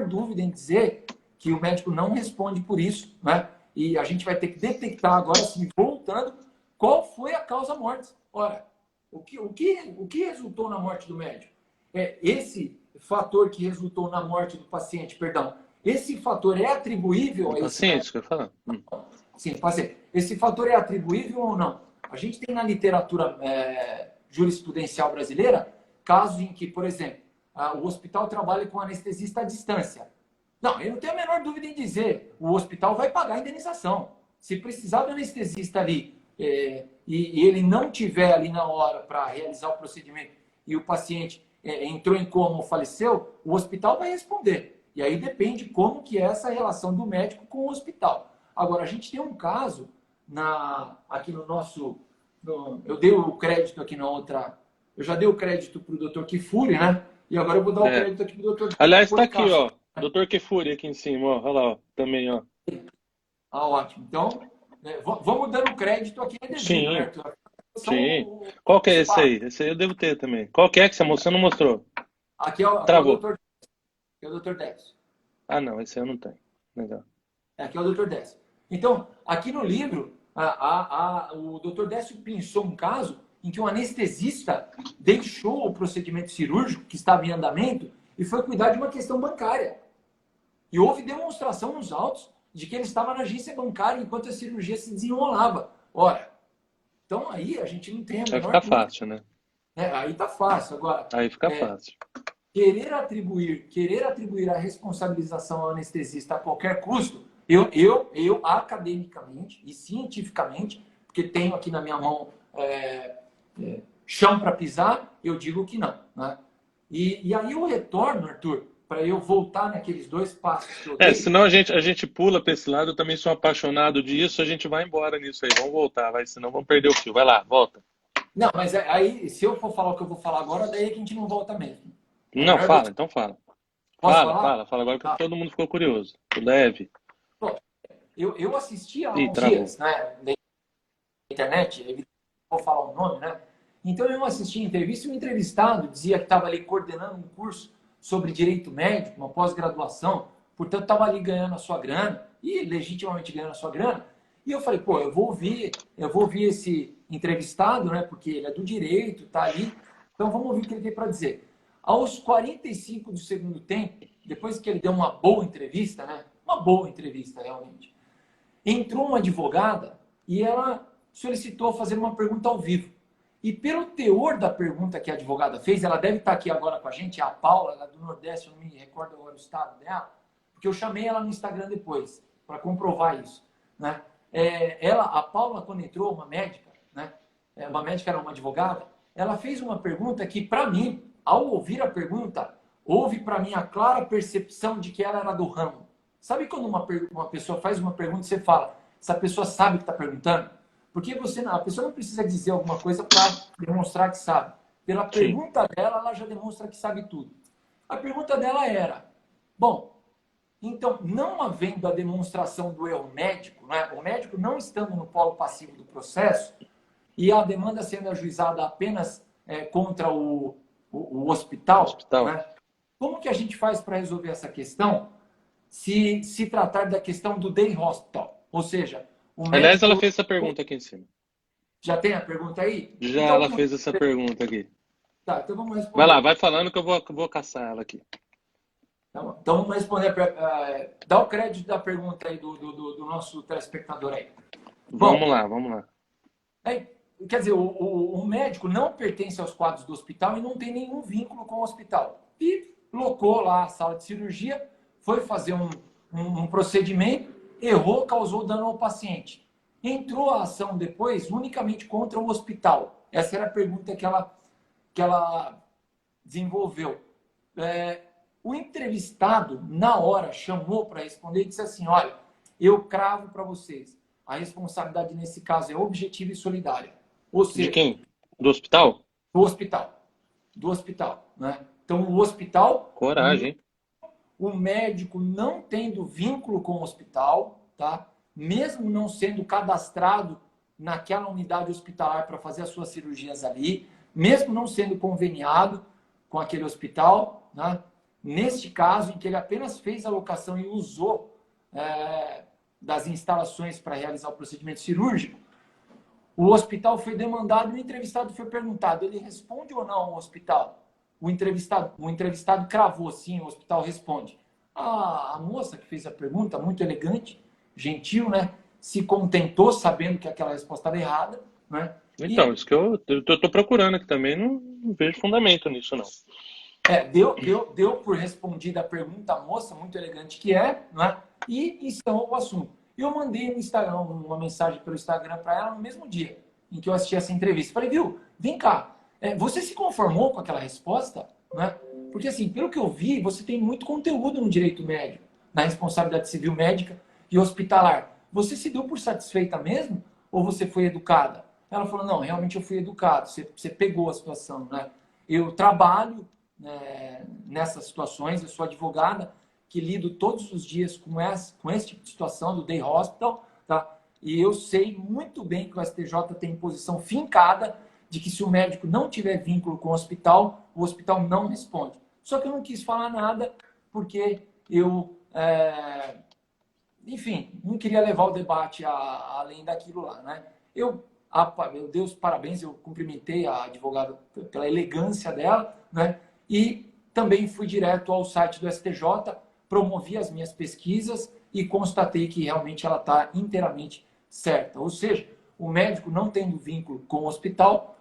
dúvida em dizer que o médico não responde por isso, né? E a gente vai ter que detectar agora, sim, voltando, qual foi a causa mortis. Ora, o que resultou na morte do médico? Esse fator que resultou na morte do paciente, perdão, esse fator é atribuível a esse paciente, que eu falo. Sim, paciente. Esse fator é atribuível ou não? A gente tem na literatura jurisprudencial brasileira casos em que, por exemplo, o hospital trabalha com anestesista à distância. Não, eu não tenho a menor dúvida em dizer, o hospital vai pagar a indenização. Se precisar do anestesista ali e ele não tiver ali na hora para realizar o procedimento e o paciente entrou em coma ou faleceu, o hospital vai responder. E aí depende como que é essa relação do médico com o hospital. Agora, a gente tem um caso aqui no nosso... eu dei o crédito aqui na outra... Eu já dei o crédito para o doutor Kifuri, né? E agora eu vou dar o crédito aqui para o doutor... Aliás, está aqui, ó. Doutor Kifuri aqui em cima, ó. Olha lá, ó. Também, ó. Ótimo. Então, vamos dando crédito aqui. Sim. Né, sim. Qual que é esse aí? Esse aí eu devo ter também. Qual que é que você não mostrou? Aqui é o doutor... Aqui é o doutor Décio. Ah, não. Esse aí eu não tenho. Legal. Aqui é o doutor Décio. Então, aqui no livro, o doutor Décio pensou um caso em que um anestesista deixou o procedimento cirúrgico que estava em andamento e foi cuidar de uma questão bancária. E houve demonstração nos autos de que ele estava na agência bancária enquanto a cirurgia se desenrolava. Ora, então aí a gente não tem a menor... Aí fica fácil, né? Aí tá fácil. Agora, aí fica fácil. Querer atribuir a responsabilização ao anestesista a qualquer custo, eu academicamente e cientificamente, porque tenho aqui na minha mão chão para pisar, eu digo que não. Né? E aí eu retorno, Arthur, para eu voltar naqueles 2 passos que eu dei. Senão a gente pula para esse lado, eu também sou apaixonado disso, a gente vai embora nisso aí, vamos voltar, senão vamos perder o fio. Vai lá, volta. Não, mas aí, se eu for falar o que eu vou falar agora, daí é que a gente não volta mesmo. Não, fala, então fala. Posso falar? Fala agora que todo mundo ficou curioso. Leve. Bom, eu assisti há uns dias, né, na internet, vou falar o nome, né? Então eu assisti a entrevista e o entrevistado dizia que estava ali coordenando um curso sobre direito médico, uma pós-graduação, portanto estava ali ganhando a sua grana, e legitimamente ganhando a sua grana, e eu falei, pô, eu vou ouvir esse entrevistado, né, porque ele é do direito, tá ali, então vamos ouvir o que ele tem para dizer. Aos 45 do segundo tempo, depois que ele deu uma boa entrevista, né, uma boa entrevista realmente, entrou uma advogada e ela solicitou fazer uma pergunta ao vivo. E pelo teor da pergunta que a advogada fez, ela deve estar aqui agora com a gente, a Paula, ela é do Nordeste, eu não me recordo agora o estado dela, porque eu chamei ela no Instagram depois, para comprovar isso. Né? A Paula, quando entrou, uma médica, né? Uma médica era uma advogada, ela fez uma pergunta que, para mim, ao ouvir a pergunta, houve para mim a clara percepção de que ela era do ramo. Sabe quando uma pessoa faz uma pergunta e você fala, essa pessoa sabe o que está perguntando? Porque a pessoa não precisa dizer alguma coisa para demonstrar que sabe. Pela pergunta dela, ela já demonstra que sabe tudo. A pergunta dela era, bom, então, não havendo a demonstração do erro médico, né, o médico não estando no polo passivo do processo, e a demanda sendo ajuizada apenas contra o hospital, né, como que a gente faz para resolver essa questão se tratar da questão do day hospital? Ou seja, o médico... Aliás, ela fez essa pergunta aqui em cima. Já tem a pergunta aí? Já, então, ela fez essa pergunta aqui. Tá, então vamos responder. Vai lá, vai falando que eu vou caçar ela aqui. Então vamos responder. Dá o crédito da pergunta aí do nosso telespectador aí. Vamos lá. Quer dizer, o médico não pertence aos quadros do hospital e não tem nenhum vínculo com o hospital. E locou lá a sala de cirurgia, foi fazer um procedimento, errou, causou dano ao paciente. Entrou a ação depois unicamente contra o hospital. Essa era a pergunta que ela desenvolveu. O entrevistado, na hora, chamou para responder e disse assim, olha, eu cravo para vocês, a responsabilidade nesse caso é objetiva e solidária. Ou seja, de quem? Do hospital? Do hospital. Né? Então, o hospital... Coragem, hein? O médico não tendo vínculo com o hospital, tá? Mesmo não sendo cadastrado naquela unidade hospitalar para fazer as suas cirurgias ali, mesmo não sendo conveniado com aquele hospital, né? Neste caso, em que ele apenas fez a locação e usou das instalações para realizar o procedimento cirúrgico, O hospital foi demandado e o entrevistado foi perguntado, ele responde ou não o hospital? O entrevistado cravou sim, o hospital responde. A moça que fez a pergunta, muito elegante, gentil, né? Se contentou sabendo que aquela resposta estava errada, né? Então, E isso que eu tô procurando aqui também, não vejo fundamento nisso, não. deu por respondida a pergunta, a moça, muito elegante que é, né? E encerrou o assunto. Eu mandei no Instagram, uma mensagem pelo Instagram para ela no mesmo dia em que eu assisti essa entrevista. Falei, viu, vem cá, você se conformou com aquela resposta? Né? Porque, assim, pelo que eu vi, você tem muito conteúdo no direito médico, na responsabilidade civil médica e hospitalar. Você se deu por satisfeita mesmo? Ou você foi educada? Ela falou, não, realmente eu fui educado, você pegou a situação, né? Eu trabalho nessas situações, eu sou advogada que lido todos os dias com esse tipo de situação do day hospital, tá? E eu sei muito bem que o STJ tem posição fincada de que se o médico não tiver vínculo com o hospital não responde. Só que eu não quis falar nada porque eu, enfim, não queria levar o debate além daquilo lá, né? Meu Deus, parabéns, eu cumprimentei a advogada pela elegância dela, né? E também fui direto ao site do STJ, promovi as minhas pesquisas e constatei que realmente ela está inteiramente certa. Ou seja, o médico não tendo vínculo com o hospital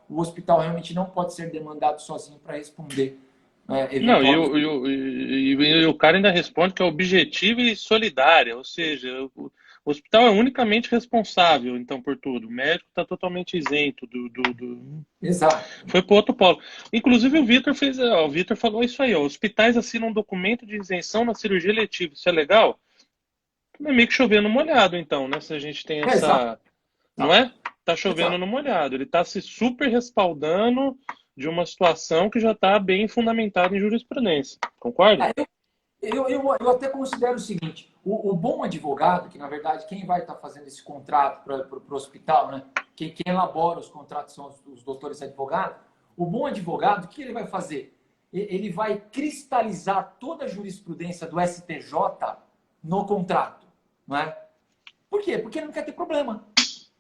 realmente não pode ser demandado sozinho para responder Não, eventualmente. e o cara ainda responde que é objetiva e solidária, ou seja, o hospital é unicamente responsável, então, por tudo. O médico está totalmente isento Exato. Foi para outro polo. Inclusive, o Vitor falou isso aí, ó, hospitais assinam um documento de isenção na cirurgia eletiva. Isso é legal? É meio que chovendo molhado, então, né? Se a gente tem Exato. essa. Não é? Tá chovendo Exato. no molhado. Ele está se super respaldando de uma situação que já está bem fundamentada em jurisprudência. Concorda? Eu até considero o seguinte: o bom advogado, que na verdade quem vai estar fazendo esse contrato para o hospital, né? Quem elabora os contratos são os doutores advogados. O bom advogado, o que ele vai fazer? Ele vai cristalizar toda a jurisprudência do STJ no contrato, não é? Por quê? Porque ele não quer ter problema.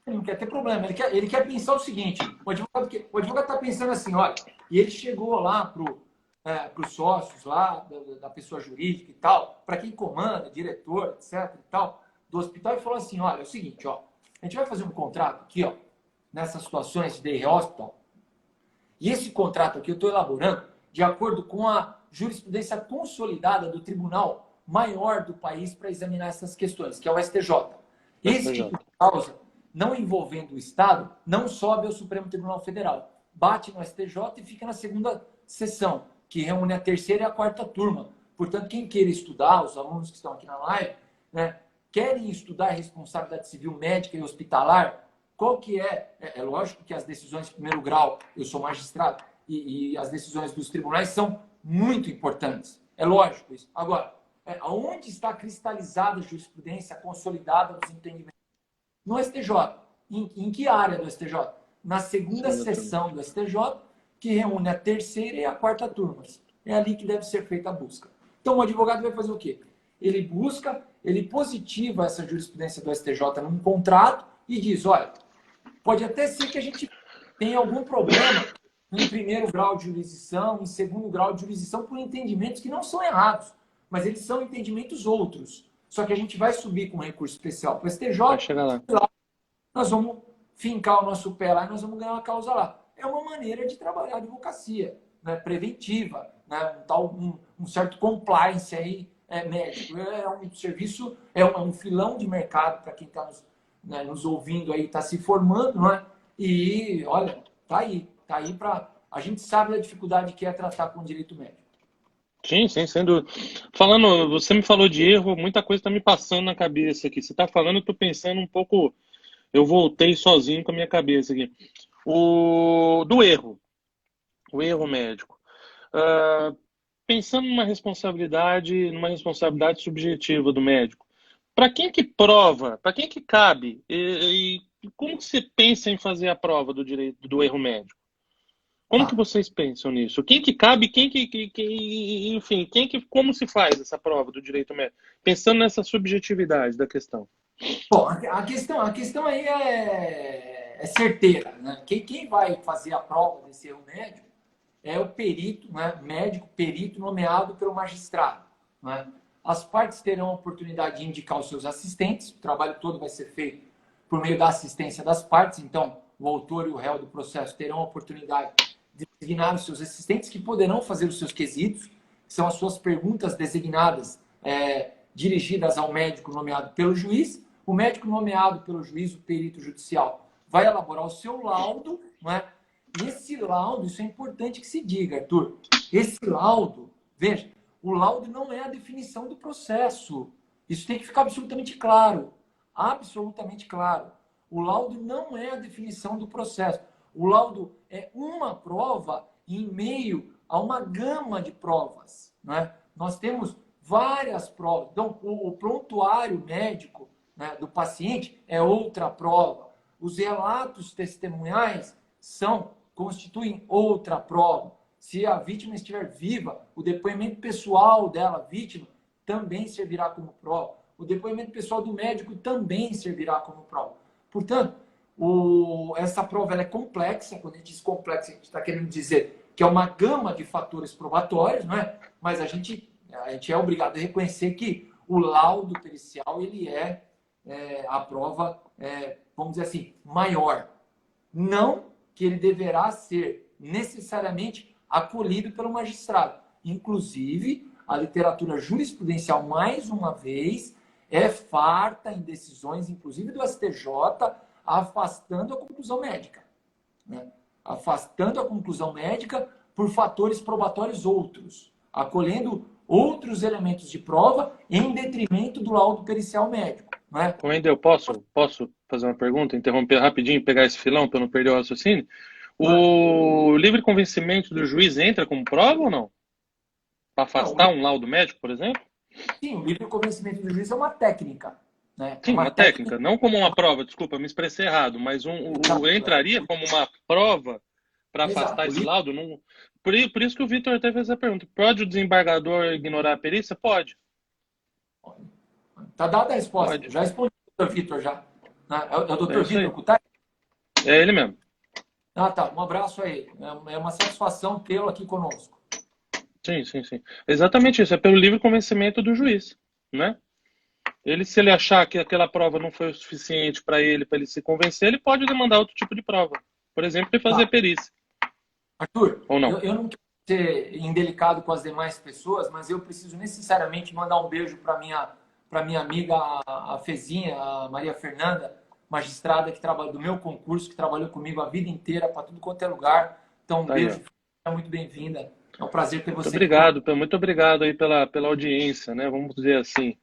Ele não quer ter problema. Ele quer pensar o seguinte: o advogado está pensando assim, olha, e ele chegou lá para os sócios lá, da pessoa jurídica e tal, para quem comanda, diretor, etc. e tal, do hospital, e falou assim: olha, é o seguinte, ó, a gente vai fazer um contrato aqui, ó, nessas situações de day hospital, e esse contrato aqui eu estou elaborando de acordo com a jurisprudência consolidada do tribunal maior do país para examinar essas questões, que é o STJ. Esse STJ. tipo de causa, não envolvendo o Estado, não sobe ao Supremo Tribunal Federal. Bate no STJ e fica na segunda sessão, que reúne a terceira e a quarta turma. Portanto, quem queira estudar, os alunos que estão aqui na live, né, querem estudar responsabilidade civil médica e hospitalar, qual que é? É lógico que as decisões de primeiro grau, eu sou magistrado, e as decisões dos tribunais são muito importantes. É lógico isso. Agora, onde está cristalizada a jurisprudência consolidada dos entendimentos? No STJ. Em que área do STJ? Na segunda sessão do STJ, que reúne a terceira e a quarta turmas. É ali que deve ser feita a busca. Então, o advogado vai fazer o quê? Ele busca, ele positiva essa jurisprudência do STJ num contrato e diz, olha, pode até ser que a gente tenha algum problema em primeiro grau de jurisdição, em segundo grau de jurisdição, por entendimentos que não são errados, mas eles são entendimentos outros. Só que a gente vai subir com um recurso especial para o Vai STJ, chegar lá. nós vamos fincar o nosso pé lá e nós vamos ganhar uma causa lá. É uma maneira de trabalhar a advocacia, né? Preventiva, né? Um certo compliance aí, médico. É um serviço, um filão de mercado para quem está nos ouvindo aí, está se formando, não é? E, olha, tá aí para... A gente sabe da dificuldade que é tratar com o direito médico. Sim, sim, sendo. Falando, você me falou de erro, muita coisa está me passando na cabeça aqui. Você está falando, eu estou pensando um pouco. Eu voltei sozinho com a minha cabeça aqui. Do erro, o erro médico. Ah, pensando numa responsabilidade subjetiva do médico. Para quem que prova? Para quem que cabe? E como que você pensa em fazer a prova do direito do erro médico? Como que Tá. vocês pensam nisso? Quem que cabe? Enfim, como se faz essa prova do direito médico? Pensando nessa subjetividade da questão. Bom, a questão aí é certeira, né? Quem vai fazer a prova desse erro médico é o perito, né? Médico, perito nomeado pelo magistrado, né? As partes terão a oportunidade de indicar os seus assistentes, o trabalho todo vai ser feito por meio da assistência das partes, então o autor e o réu do processo terão a oportunidade de designar os seus assistentes que poderão fazer os seus quesitos, que são as suas perguntas designadas, dirigidas ao médico nomeado pelo juiz. O médico nomeado pelo juiz, o perito judicial, vai elaborar o seu laudo, não é? E esse laudo, isso é importante que se diga, Arthur, esse laudo, veja, o laudo não é a definição do processo. Isso tem que ficar absolutamente claro. Absolutamente claro. O laudo não é a definição do processo. O laudo é uma prova em meio a uma gama de provas, né? Nós temos várias provas. Então, o prontuário médico, né, do paciente é outra prova. Os relatos testemunhais constituem outra prova. Se a vítima estiver viva, o depoimento pessoal dela, vítima, também servirá como prova. O depoimento pessoal do médico também servirá como prova. Portanto, essa prova ela é complexa. Quando a gente diz complexa, a gente está querendo dizer que é uma gama de fatores probatórios, não é? Mas a gente é obrigado a reconhecer que o laudo pericial ele a prova, vamos dizer assim, maior. Não que ele deverá ser necessariamente acolhido pelo magistrado. Inclusive, a literatura jurisprudencial, mais uma vez, é farta em decisões, inclusive do STJ, afastando a conclusão médica, né? Afastando a conclusão médica por fatores probatórios outros, acolhendo outros elementos de prova em detrimento do laudo pericial médico, né? Wendel, posso fazer uma pergunta, interromper rapidinho, pegar esse filão para não perder o raciocínio? O livre convencimento do juiz entra como prova ou não? Para afastar um laudo médico, por exemplo? Sim, o livre convencimento do juiz é uma técnica, né? Sim, uma técnica, não como uma prova, desculpa, me expressei errado, mas entraria como uma prova para afastar esse laudo? Não... Por isso que o Vitor até fez a pergunta. Pode o desembargador ignorar a perícia? Pode. Tá dada a resposta. Pode. Já respondi o Dr. Vitor já. É o Dr. Vitor Cutari? É ele mesmo. Ah, tá. Um abraço aí. É uma satisfação tê-lo aqui conosco. Sim. Exatamente isso. É pelo livre convencimento do juiz, né? Se ele achar que aquela prova não foi o suficiente para ele se convencer, ele pode demandar outro tipo de prova. Por exemplo, ele fazer perícia. Arthur, ou não? Eu não quero ser indelicado com as demais pessoas, mas eu preciso necessariamente mandar um beijo para minha amiga, a Fezinha, a Maria Fernanda, magistrada que trabalha do meu concurso, que trabalhou comigo a vida inteira, para tudo quanto é lugar. Então, um beijo, muito bem-vinda. É um prazer ter você. Muito obrigado aí pela audiência, né? Vamos dizer assim.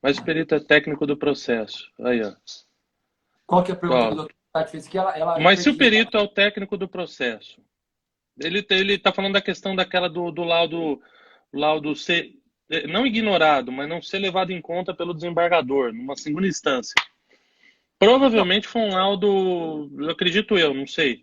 Mas o perito é técnico do processo. Aí, ó. Qual que é a pergunta que o doutor fez? Mas se o perito é o técnico do processo, ele está falando da questão do laudo ser não ignorado, mas não ser levado em conta pelo desembargador, numa segunda instância. Provavelmente foi um laudo, acredito eu, não sei.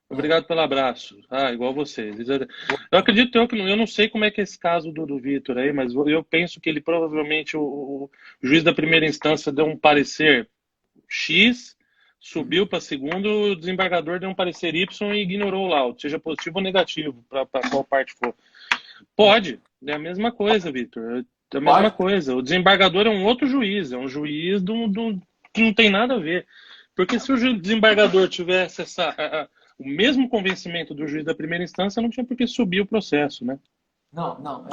Obrigado pelo abraço. Igual vocês. Eu acredito eu não sei como é que é esse caso do Vitor aí, mas eu penso que ele provavelmente, o juiz da primeira instância deu um parecer X, subiu para segundo, o desembargador deu um parecer Y e ignorou o laudo, seja positivo ou negativo, para qual parte for. Pode, é a mesma coisa, Vitor. É a mesma coisa. O desembargador é um outro juiz, é um juiz que não tem nada a ver. Porque se o desembargador tivesse o mesmo convencimento do juiz da primeira instância, não tinha por que subir o processo, né? Não.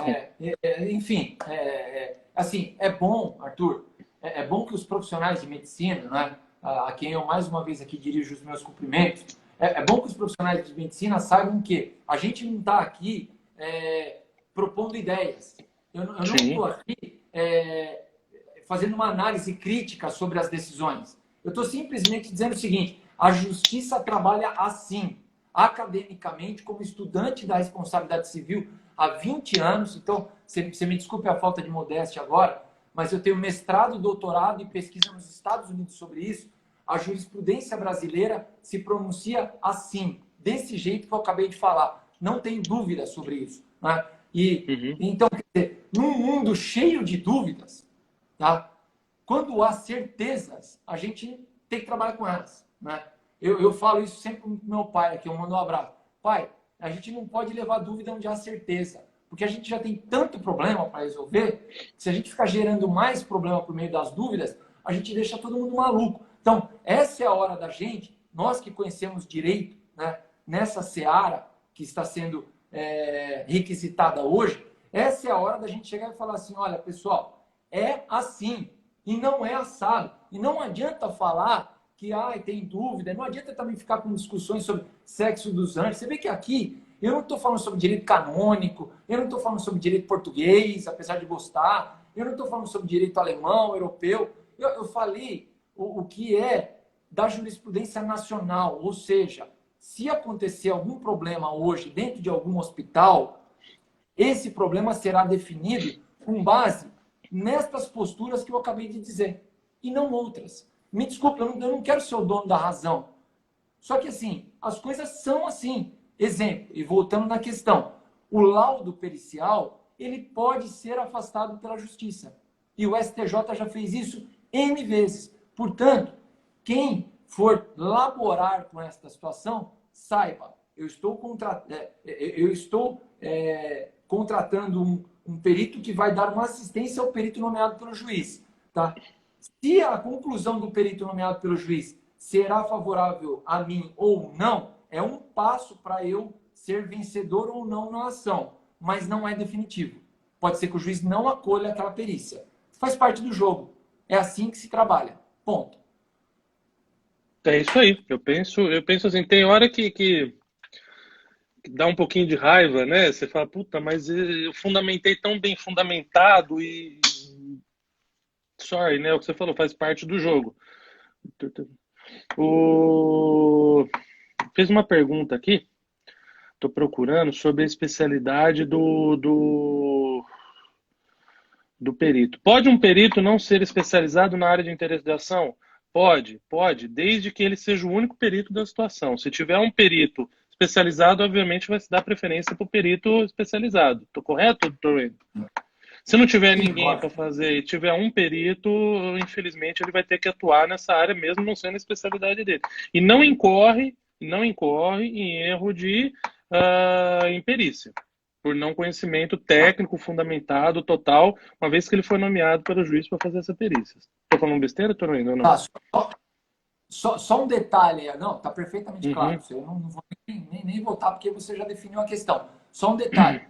Enfim, assim, é bom, Arthur, é bom que os profissionais de medicina, né, a quem eu mais uma vez aqui dirijo os meus cumprimentos, é bom que os profissionais de medicina saibam que a gente não está aqui propondo ideias. Eu não estou aqui fazendo uma análise crítica sobre as decisões. Eu estou simplesmente dizendo o seguinte: a justiça trabalha assim, academicamente, como estudante da responsabilidade civil há 20 anos. Então, você me desculpe a falta de modéstia agora, mas eu tenho mestrado, doutorado e pesquisa nos Estados Unidos sobre isso. A jurisprudência brasileira se pronuncia assim, desse jeito que eu acabei de falar. Não tenho dúvida sobre isso, né? Então, quer dizer, num mundo cheio de dúvidas, tá? Quando há certezas, a gente tem que trabalhar com elas, né? Eu falo isso sempre com meu pai, aqui eu mando um abraço. Pai, a gente não pode levar dúvida onde há certeza. Porque a gente já tem tanto problema para resolver, que se a gente ficar gerando mais problema por meio das dúvidas, a gente deixa todo mundo maluco. Então, essa é a hora da gente, nós que conhecemos direito, né, nessa seara que está sendo requisitada hoje, essa é a hora da gente chegar e falar assim, olha, pessoal, é assim, e não é assado. E não adianta falar que tem dúvida, não adianta também ficar com discussões sobre sexo dos anjos. Você vê que aqui eu não estou falando sobre direito canônico, eu não estou falando sobre direito português, apesar de gostar, eu não estou falando sobre direito alemão, europeu. Eu falei o que é da jurisprudência nacional, ou seja, se acontecer algum problema hoje dentro de algum hospital, esse problema será definido com base nestas posturas que eu acabei de dizer, e não outras. Me desculpe, eu não quero ser o dono da razão. Só que assim, as coisas são assim. Exemplo, e voltando na questão, o laudo pericial, ele pode ser afastado pela justiça. E o STJ já fez isso N vezes. Portanto, quem for laborar com esta situação, saiba, eu estou contratando um perito que vai dar uma assistência ao perito nomeado pelo juiz. Tá? Se a conclusão do perito nomeado pelo juiz será favorável a mim ou não, é um passo para eu ser vencedor ou não na ação, mas não é definitivo. Pode ser que o juiz não acolha aquela perícia. Faz parte do jogo. É assim que se trabalha. Ponto. É isso aí. Eu penso assim, tem hora que dá um pouquinho de raiva, né? Você fala, puta, mas eu fundamentei tão bem fundamentado e sorry, né? O que você falou faz parte do jogo. Fez uma pergunta aqui, estou procurando, sobre a especialidade do perito. Pode um perito não ser especializado na área de interesse de ação? Pode, desde que ele seja o único perito da situação. Se tiver um perito especializado, obviamente vai se dar preferência para o perito especializado. Estou correto, doutor Wayne? Se não tiver ninguém para fazer e tiver um perito, infelizmente ele vai ter que atuar nessa área mesmo não sendo a especialidade dele. E não incorre em erro de imperícia, por não conhecimento técnico fundamentado total, uma vez que ele foi nomeado pelo juiz para fazer essa perícia. Estou falando besteira, Torino, ou não? Tá, só um detalhe, não, está perfeitamente claro. Eu não vou nem voltar porque você já definiu a questão. Só um detalhe.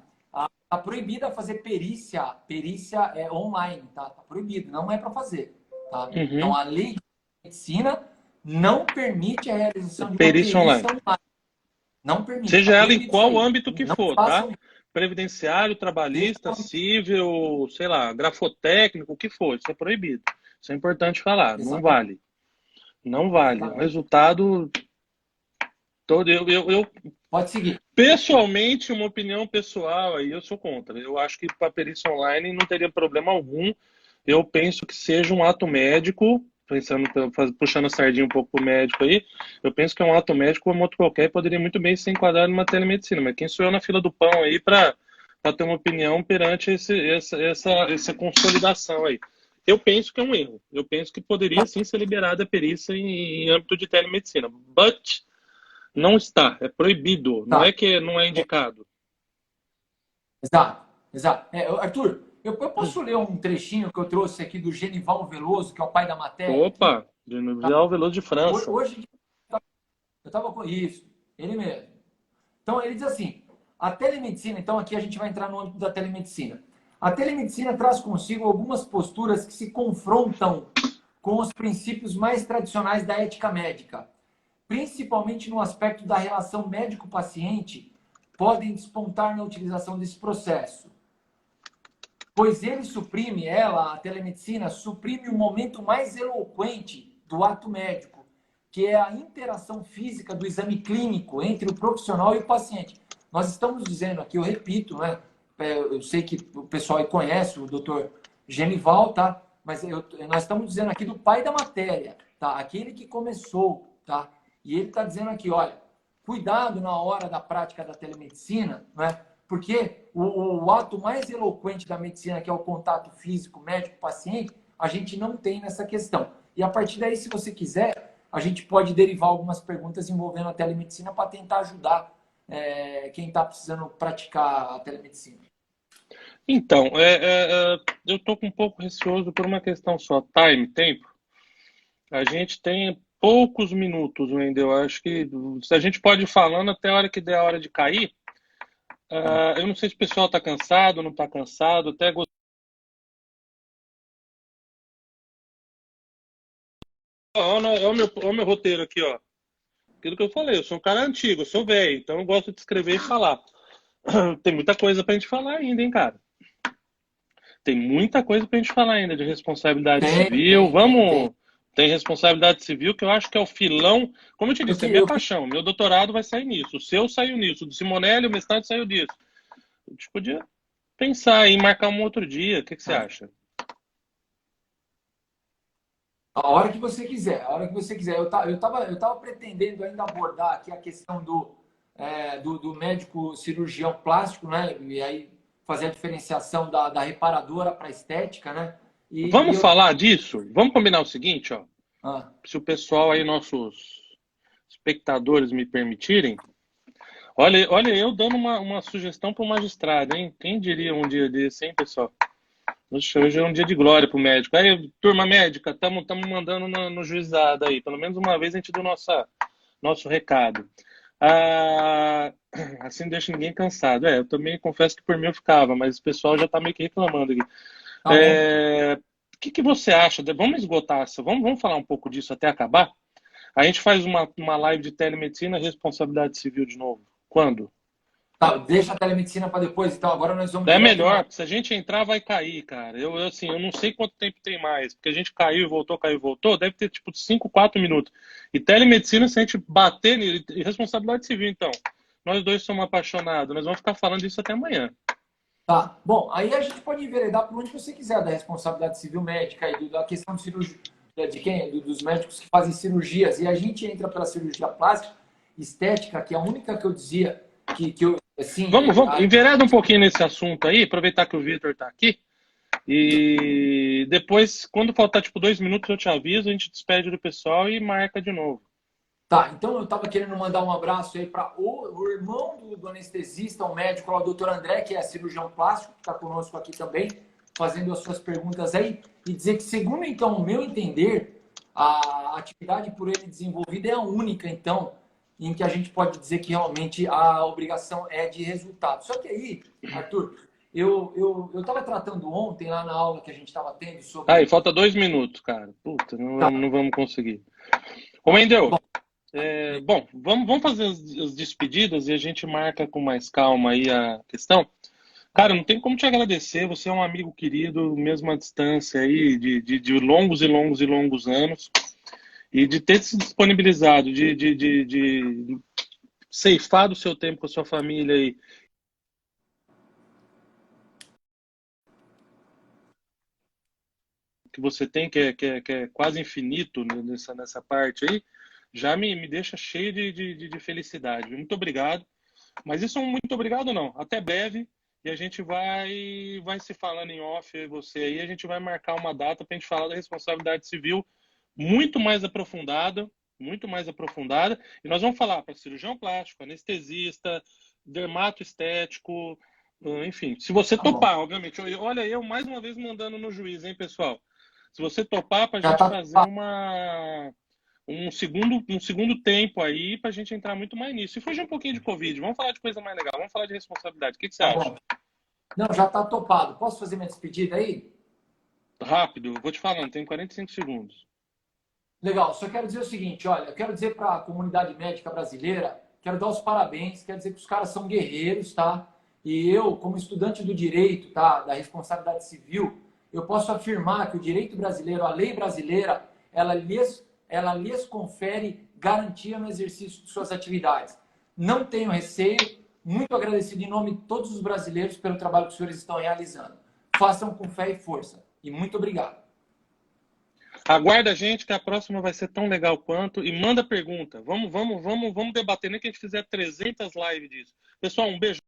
Está proibida fazer perícia online, tá? Está proibido, não é para fazer. Tá? Então, a lei de medicina não permite a realização de perícia online. Não permite. Seja ela em qual âmbito que for, façam... tá? Previdenciário, trabalhista, civil, sei lá, grafotécnico, o que for, isso é proibido. Isso é importante falar, exatamente. Não vale. Não vale. O resultado todo, eu pode seguir. Pessoalmente, uma opinião pessoal, aí eu sou contra. Eu acho que para perícia online não teria problema algum. Eu penso que seja um ato médico, puxando a sardinha um pouco pro médico aí, eu penso que é um ato médico como outro qualquer e poderia muito bem ser enquadrado numa telemedicina. Mas quem sou eu na fila do pão aí para ter uma opinião perante essa consolidação aí? Eu penso que é um erro. Eu penso que poderia sim ser liberada a perícia em âmbito de telemedicina. But não está, é proibido. Tá. Não é que não é indicado. Exato. Arthur, eu posso ler um trechinho que eu trouxe aqui do Genival Veloso, que é o pai da matéria? Opa, Genival Veloso de França. Hoje eu estava com isso, ele mesmo. Então, ele diz assim, a telemedicina, então aqui a gente vai entrar no âmbito da telemedicina. A telemedicina traz consigo algumas posturas que se confrontam com os princípios mais tradicionais da ética médica, principalmente no aspecto da relação médico-paciente, podem despontar na utilização desse processo. Pois a telemedicina, suprime o momento mais eloquente do ato médico, que é a interação física do exame clínico entre o profissional e o paciente. Nós estamos dizendo aqui, eu repito, né? Eu sei que o pessoal aí conhece o doutor Genival, tá? Mas nós estamos dizendo aqui do pai da matéria, tá? Aquele que começou, tá? E ele está dizendo aqui, olha, cuidado na hora da prática da telemedicina, né? Porque o ato mais eloquente da medicina, que é o contato físico médico-paciente, a gente não tem nessa questão. E a partir daí, se você quiser, a gente pode derivar algumas perguntas envolvendo a telemedicina para tentar ajudar quem está precisando praticar a telemedicina. Então, eu estou um pouco receoso por uma questão só, tempo. A gente tem poucos minutos ainda. Eu acho que se a gente pode ir falando até a hora que der a hora de cair. Eu não sei se o pessoal está cansado, não está cansado. Até olha o meu roteiro aqui, ó. Aquilo que eu falei, eu sou um cara antigo, eu sou velho, então eu gosto de escrever e falar. Tem muita coisa pra gente falar ainda, hein, cara? Tem muita coisa pra gente falar ainda de responsabilidade civil. Tem. Tem responsabilidade civil, que eu acho que é o filão. Como eu te disse, é minha paixão. Meu doutorado vai sair nisso. O seu saiu nisso. O do Simonelli, o mestrado saiu disso. A gente podia pensar em marcar um outro dia. O que você acha? A hora que você quiser, a hora que você quiser. Eu tava pretendendo ainda abordar aqui a questão do médico cirurgião plástico, né? E aí fazer a diferenciação da reparadora para estética, né? Vamos falar disso? Vamos combinar o seguinte, ó. Se o pessoal aí, nossos espectadores me permitirem, olha eu dando uma sugestão para o magistrado, hein? Quem diria um dia desse, hein, pessoal? Hoje é um dia de glória pro médico. Aí, turma médica, estamos mandando no juizado aí. Pelo menos uma vez a gente deu nosso recado. Assim deixa ninguém cansado. Eu também confesso que por mim eu ficava, mas o pessoal já está meio que reclamando aqui. O que você acha? Vamos esgotar essa. Vamos falar um pouco disso até acabar? A gente faz uma live de telemedicina e responsabilidade civil de novo. Quando? Tá, deixa a telemedicina para depois, então agora nós vamos... É melhor, porque se a gente entrar vai cair, cara. Eu não sei quanto tempo tem mais, porque a gente caiu e voltou, deve ter tipo 5, 4 minutos. E telemedicina, se a gente bater, e responsabilidade civil, então. Nós dois somos apaixonados, nós vamos ficar falando disso até amanhã. Tá, bom, aí a gente pode enveredar por onde você quiser, da responsabilidade civil médica e da questão de cirurgia, dos médicos que fazem cirurgias. E a gente entra pela cirurgia plástica, estética, que é a única que eu dizia que eu... Assim, vamos envereda um pouquinho nesse assunto aí, aproveitar que o Vitor está aqui. E depois, quando faltar tipo 2 minutos, eu te aviso, a gente despede do pessoal e marca de novo. Tá, então eu estava querendo mandar um abraço aí para o irmão do anestesista, o médico, o doutor André, que é cirurgião plástico, que está conosco aqui também, fazendo as suas perguntas aí, e dizer que, segundo então o meu entender, a atividade por ele desenvolvida é a única, então, em que a gente pode dizer que realmente a obrigação é de resultado. Só que aí, Arthur, eu estava tratando ontem lá na aula que a gente estava tendo sobre... Aí, falta 2 minutos, cara. Puta, não vamos conseguir. Ô, Wendel, bom, vamos fazer as despedidas e a gente marca com mais calma aí a questão. Cara, não tem como te agradecer, você é um amigo querido, mesmo à distância aí, de longos e longos e longos anos. E de ter se disponibilizado, de ceifar do seu tempo com a sua família aí. Que você tem, que é quase infinito nessa parte aí, já me deixa cheio de felicidade. Muito obrigado. Mas isso é um muito obrigado, não. Até breve. E a gente vai se falando em off, você aí, a gente vai marcar uma data para a gente falar da responsabilidade civil muito mais aprofundada, e nós vamos falar para cirurgião plástico, anestesista, dermato estético, enfim, se você topar, obviamente. Olha, eu mais uma vez mandando no juiz, hein, pessoal? Se você topar, para a gente fazer um segundo tempo aí, para a gente entrar muito mais nisso. E fugir um pouquinho de Covid, vamos falar de coisa mais legal, vamos falar de responsabilidade. O que você acha? Não, já está topado. Posso fazer minha despedida aí? Rápido, vou te falando, tem 45 segundos. Legal, só quero dizer o seguinte, olha, eu quero dizer para a comunidade médica brasileira, quero dar os parabéns, quero dizer que os caras são guerreiros, tá? E eu, como estudante do direito, tá, da responsabilidade civil, eu posso afirmar que o direito brasileiro, a lei brasileira, ela lhes confere garantia no exercício de suas atividades. Não tenho receio, muito agradecido em nome de todos os brasileiros pelo trabalho que os senhores estão realizando. Façam com fé e força. E muito obrigado. Aguarda a gente que a próxima vai ser tão legal quanto e manda pergunta. Vamos debater, nem que a gente fizer 300 lives disso. Pessoal, um beijo.